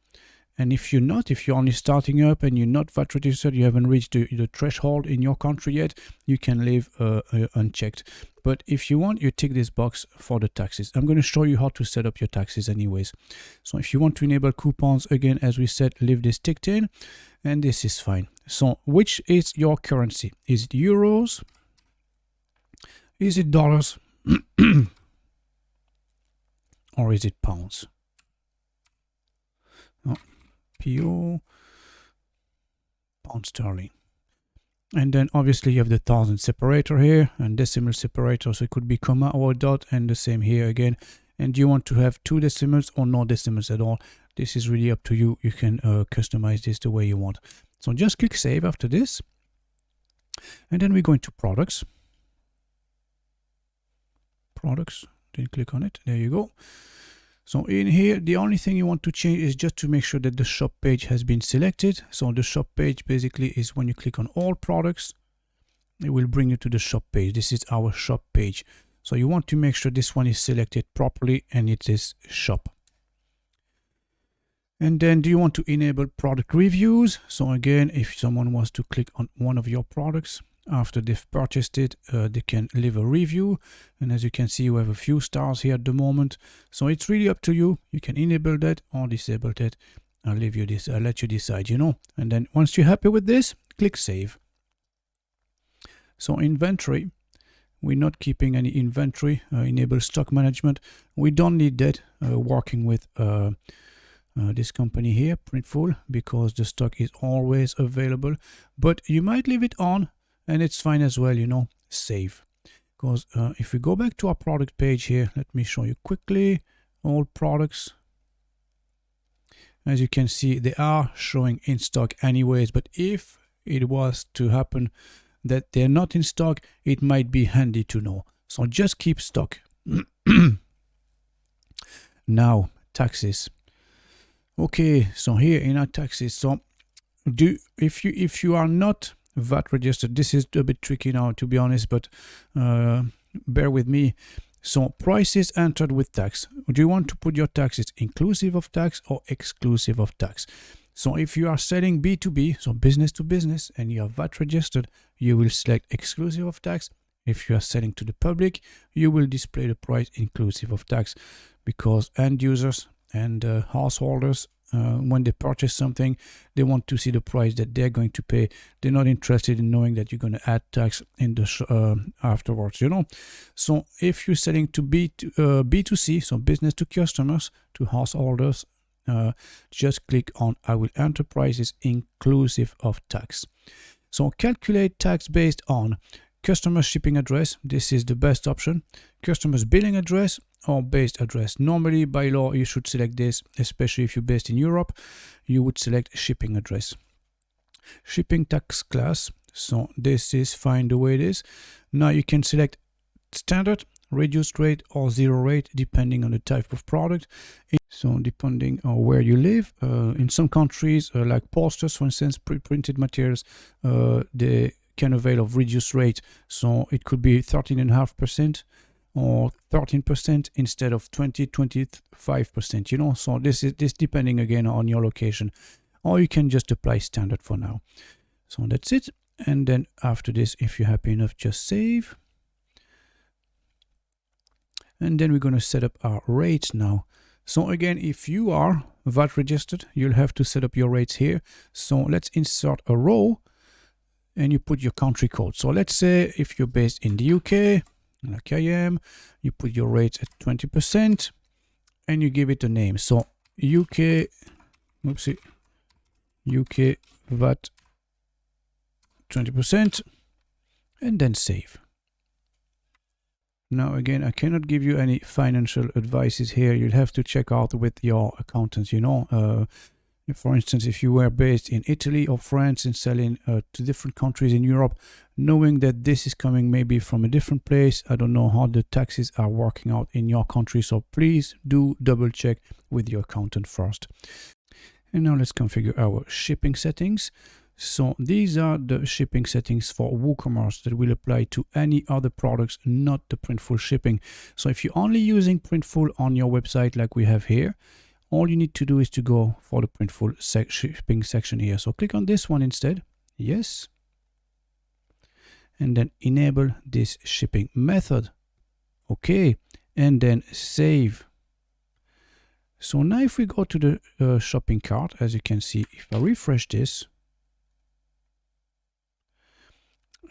And if you're not, if you're only starting up and you're not VAT registered, you haven't reached the threshold in your country yet, you can leave unchecked. But if you want, you tick this box for the taxes. I'm going to show you how to set up your taxes anyways. So if you want to enable coupons, again, as we said, leave this ticked in, and this is fine. So which is your currency? Is it euros? Is it dollars? Or is it pounds? Oh. PO, pound sterling. And then obviously you have the thousand separator here and decimal separator, so it could be comma or dot, and the same here again. And you want to have 2 decimals or no decimals at all. This is really up to you. You can customize this the way you want. So just click save after this. And then we go into products. Products, then click on it. There you go. So in here, the only thing you want to change is just to make sure that the shop page has been selected. So the shop page basically is when you click on all products, it will bring you to the shop page. This is our shop page. So you want to make sure this one is selected properly and it is shop. And then do you want to enable product reviews? So again, if someone wants to click on one of your products, after they've purchased it, they can leave a review. And as you can see, we have a few stars here at the moment. So it's really up to you. You can enable that or disable that. I'll leave you this. I'll let you decide, you know. And then once you're happy with this, click save. So inventory, we're not keeping any inventory. Enable stock management. We don't need that working with this company here, Printful, because the stock is always available. But you might leave it on. And it's fine as well, you know, save. Because if we go back to our product page here, let me show you quickly all products. As you can see, they are showing in stock anyways, but if it was to happen that they're not in stock, it might be handy to know. So just keep stock. Now, taxes. Okay, so here in our taxes, so if you are not VAT registered, this is a bit tricky now, to be honest, but bear with me. So prices entered with tax. Do you want to put your taxes inclusive of tax or exclusive of tax? So if you are selling B2B, so business to business, and you are VAT registered, you will select exclusive of tax. If you are selling to the public, you will display the price inclusive of tax, because end users and householders, when they purchase something, they want to see the price that they're going to pay. They're not interested in knowing that you're going to add tax in the afterwards, you know. So if you're selling to B2C, so business to customers, to householders, just click on I will enter prices inclusive of tax. So calculate tax based on customer shipping address. This is the best option. Customer's billing address or based address. Normally by law you should select this, especially if you're based in Europe, you would select shipping address. Shipping tax class, so this is fine the way it is. Now you can select standard, reduced rate or zero rate depending on the type of product. So depending on where you live, in some countries like posters, for instance, printed materials, they can avail of reduced rate, so it could be 13.5% or 13% instead of 25%, you know. So this depending again on your location, or you can just apply standard for now. So that's it. And then after this, if you're happy enough, just save. And then we're going to set up our rates now. So again, if you are VAT registered, you'll have to set up your rates here. So let's insert a row and you put your country code. So let's say if you're based in the UK, like I am, you put your rates at 20% and you give it a name. So UK, oopsie, UK VAT 20%, and then save. Now again, I cannot give you any financial advices here. You'll have to check out with your accountants, you know. For instance, if you were based in Italy or France and selling to different countries in Europe, knowing that this is coming maybe from a different place, I don't know how the taxes are working out in your country. So please do double check with your accountant first. And now let's configure our shipping settings. So these are the shipping settings for WooCommerce that will apply to any other products, not the Printful shipping. So if you're only using Printful on your website like we have here, all you need to do is to go for the Printful shipping section here. So click on this one instead. Yes. And then enable this shipping method. Okay. And then save. So now if we go to the shopping cart, as you can see, if I refresh this,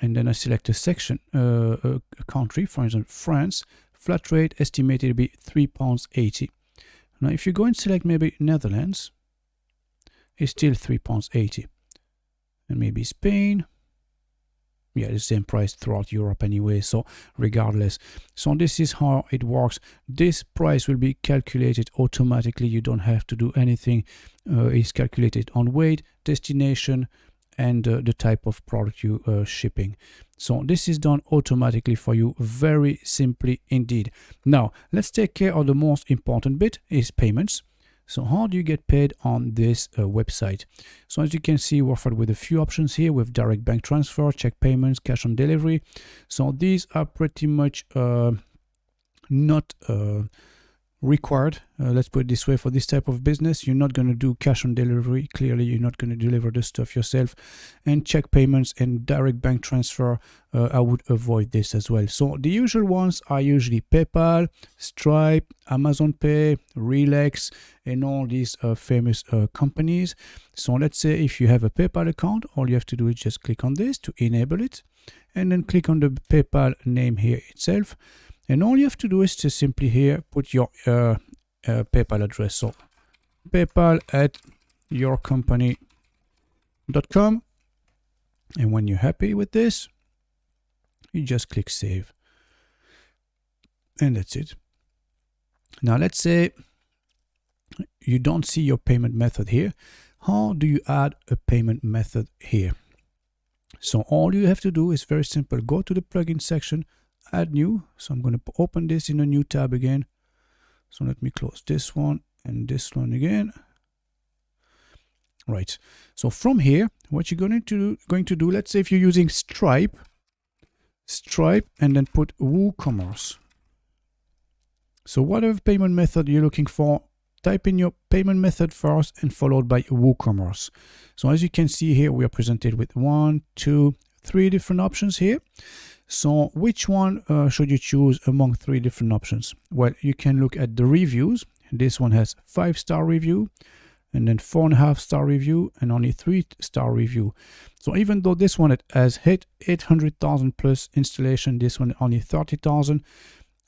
and then I select a section, a country, for example, France, flat rate estimated to be £3.80. Now, if you go and select maybe Netherlands, it's still £3.80. And maybe Spain, yeah, the same price throughout Europe anyway, so regardless. So this is how it works. This price will be calculated automatically. You don't have to do anything. It's calculated on weight, destination, and the type of product you are shipping. So this is done automatically for you, very simply indeed. Now let's take care of the most important bit, is payments. So how do you get paid on this website? So as you can see, we're offered with a few options here with direct bank transfer, check payments, cash on delivery. So these are pretty much not required. Let's put it this way, for this type of business, you're not going to do cash on delivery. Clearly, you're not going to deliver the stuff yourself. And check payments and direct bank transfer, I would avoid this as well. So the usual ones are usually PayPal, Stripe, Amazon Pay, Relax, and all these famous companies. So let's say if you have a PayPal account, all you have to do is just click on this to enable it, and then click on the PayPal name here itself. And all you have to do is to simply here put your PayPal address. So PayPal@yourcompany.com. And when you're happy with this, you just click save. And that's it. Now let's say you don't see your payment method here. How do you add a payment method here? So all you have to do is very simple. Go to the plugin section, add new. So I'm going to open this in a new tab again. So let me close this one and this one again. Right. So from here, what you're going to do, let's say if you're using Stripe, and then put WooCommerce. So whatever payment method you're looking for, type in your payment method first and followed by WooCommerce. So as you can see here, we are presented with 1, 2, 3 different options here. So which one should you choose among 3 different options? Well, you can look at the reviews. This one has 5-star review, and then 4.5-star review, and only 3-star review. So even though this one has hit 800,000 plus installation, this one only 30,000,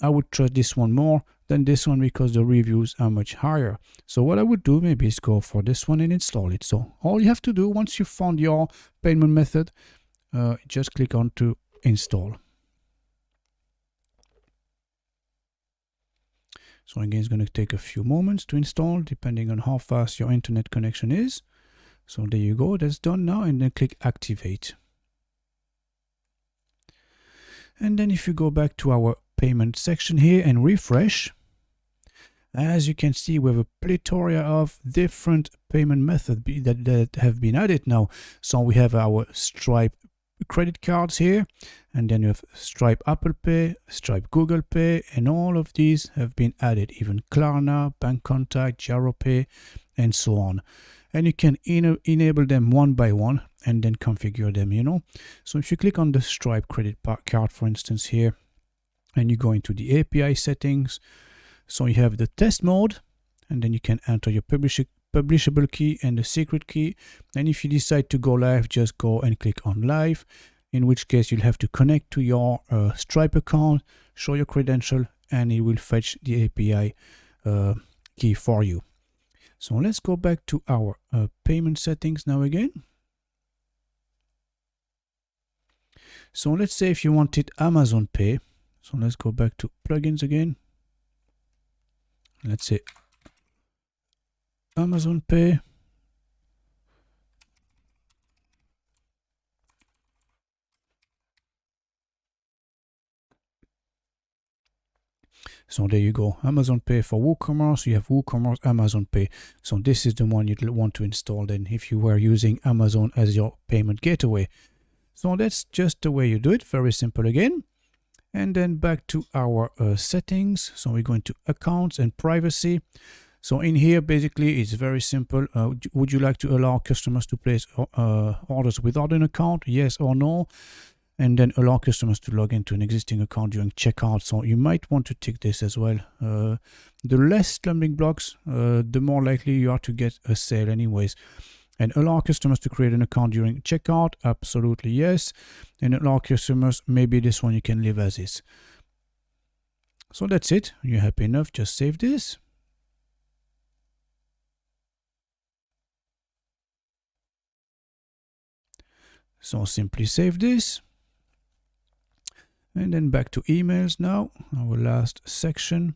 I would trust this one more than this one because the reviews are much higher. So what I would do maybe is go for this one and install it. So all you have to do once you found your payment method, just click on to install. So again, it's going to take a few moments to install depending on how fast your internet connection is. So there you go, that's done now, and then click activate. And then if you go back to our payment section here and refresh, as you can see, we have a plethora of different payment methods that have been added now. So we have our Stripe credit cards here, and then you have Stripe Apple Pay, Stripe Google Pay, and all of these have been added, even Klarna, Bank Contact, GiroPay, and so on. And you can enable them one by one and then configure them, you know. So if you click on the Stripe credit card, for instance, here, and you go into the API settings, so you have the test mode, and then you can enter your publishable key and the secret key. And if you decide to go live, just go and click on live, in which case you'll have to connect to your Stripe account, show your credential, and it will fetch the API key for you. So let's go back to our payment settings now again. So let's say if you wanted Amazon Pay, so let's go back to plugins again. Let's say Amazon Pay. So there you go, Amazon Pay for WooCommerce. You have WooCommerce Amazon Pay. So this is the one you'd want to install then if you were using Amazon as your payment gateway. So that's just the way you do it, very simple again. And then back to our settings. So we're going to accounts and privacy. So in here, basically, it's very simple. Would you like to allow customers to place orders without an account? Yes or no? And then allow customers to log into an existing account during checkout. So you might want to tick this as well. The less stumbling blocks, the more likely you are to get a sale anyways. And allow customers to create an account during checkout, absolutely yes. And allow customers, maybe this one you can leave as is. So that's it. You're happy enough, just save this. So simply save this. And then back to emails now, our last section.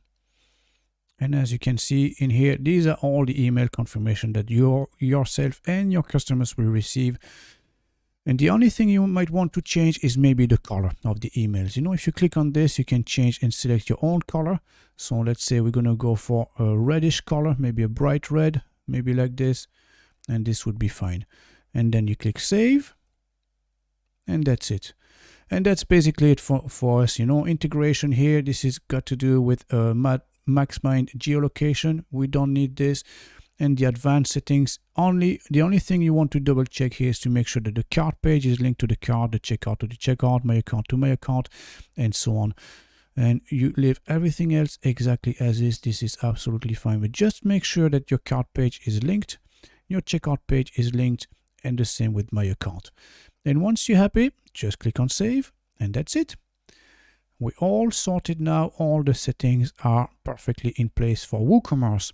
And as you can see in here, these are all the email confirmation that yourself and your customers will receive. And the only thing you might want to change is maybe the color of the emails. You know, if you click on this, you can change and select your own color. So let's say we're going to go for a reddish color, maybe a bright red, maybe like this, and this would be fine. And then you click save, and that's it. And that's basically it for us. You know, integration here, this is got to do with MaxMind geolocation. We don't need this. And the advanced settings, the only thing you want to double check here is to make sure that the cart page is linked to the cart, the checkout to the checkout, my account to my account, and so on. And you leave everything else exactly as is. This is absolutely fine, but just make sure that your cart page is linked, your checkout page is linked, and the same with my account. And once you're happy, just click on save, and that's it. We all sorted now. All the settings are perfectly in place for WooCommerce.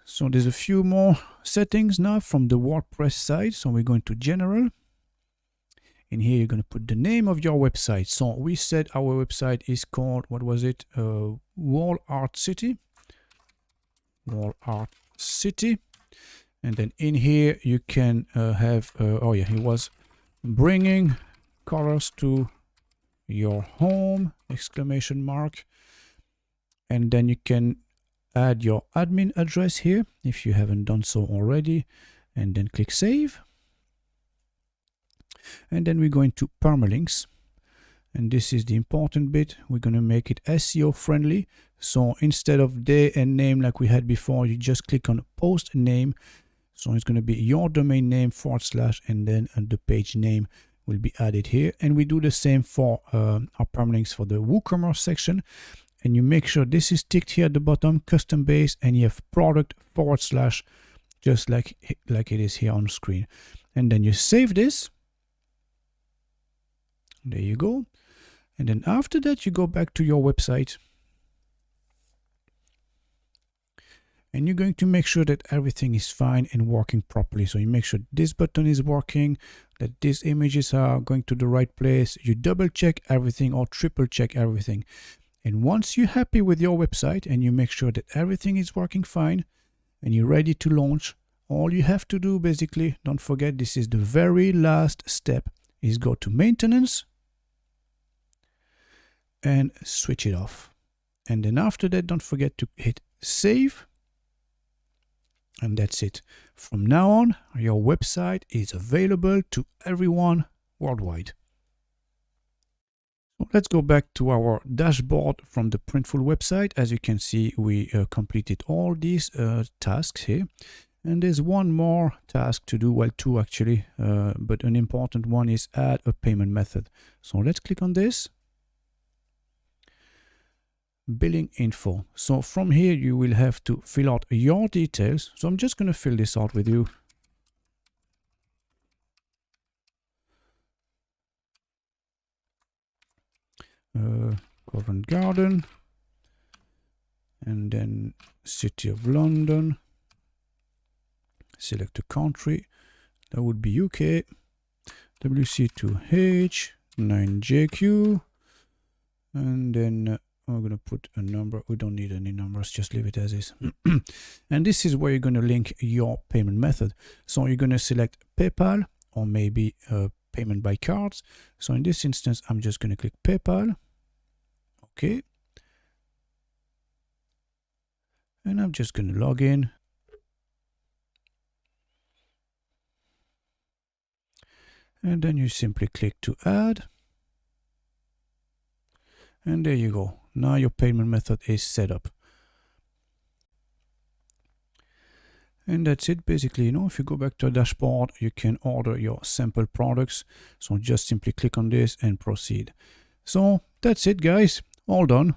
So there's a few more settings now from the WordPress side. So we're going to general. In here, you're going to put the name of your website. So we said our website is called, what was it? Wall Art City. Wall Art City. And then in here, you can have, oh yeah, it was bringing colors to your home, exclamation mark. And then you can add your admin address here if you haven't done so already, and then click save. And then we're going to permalinks, and this is the important bit. We're going to make it SEO friendly. So instead of day and name like we had before, you just click on post name. So it's going to be your domain name / and then the page name will be added here. And we do the same for our permalinks for the WooCommerce section. And you make sure this is ticked here at the bottom, custom base, and you have product / just like it is here on screen. And then you save this. There you go. And then after that, you go back to your website. And you're going to make sure that everything is fine and working properly. So you make sure this button is working, that these images are going to the right place. You double check everything or triple check everything. And once you're happy with your website and you make sure that everything is working fine and you're ready to launch, all you have to do basically, don't forget, this is the very last step, is go to maintenance and switch it off. And then after that, don't forget to hit save. And that's it. From now on, your website is available to everyone worldwide. Let's go back to our dashboard from the Printful website. As you can see, we completed all these tasks here. And there's one more task to do, well, two actually, but an important one is add a payment method. So let's click on this. Billing info. So from here, you will have to fill out your details. So I'm just going to fill this out with you. Covent Garden, and then City of London. Select a country, that would be UK. WC2H 9JQ, and then we're going to put a number. We don't need any numbers, just leave it as is. And this is where you're going to link your payment method. So you're going to select PayPal or maybe payment by cards. So in this instance, I'm just going to click PayPal. Okay. And I'm just going to log in. And then you simply click to add. And there you go. Now your payment method is set up. And that's it basically. You know, if you go back to a dashboard, you can order your sample products. So just simply click on this and proceed. So that's it, guys. All done.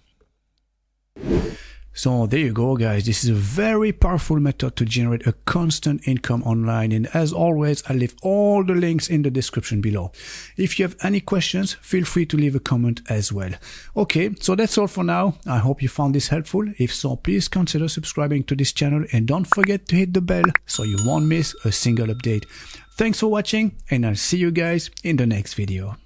So there you go, guys. This is a very powerful method to generate a constant income online. And as always, I'll leave all the links in the description below. If you have any questions, feel free to leave a comment as well. Okay, so that's all for now. I hope you found this helpful. If so, please consider subscribing to this channel and don't forget to hit the bell so you won't miss a single update. Thanks for watching, and I'll see you guys in the next video.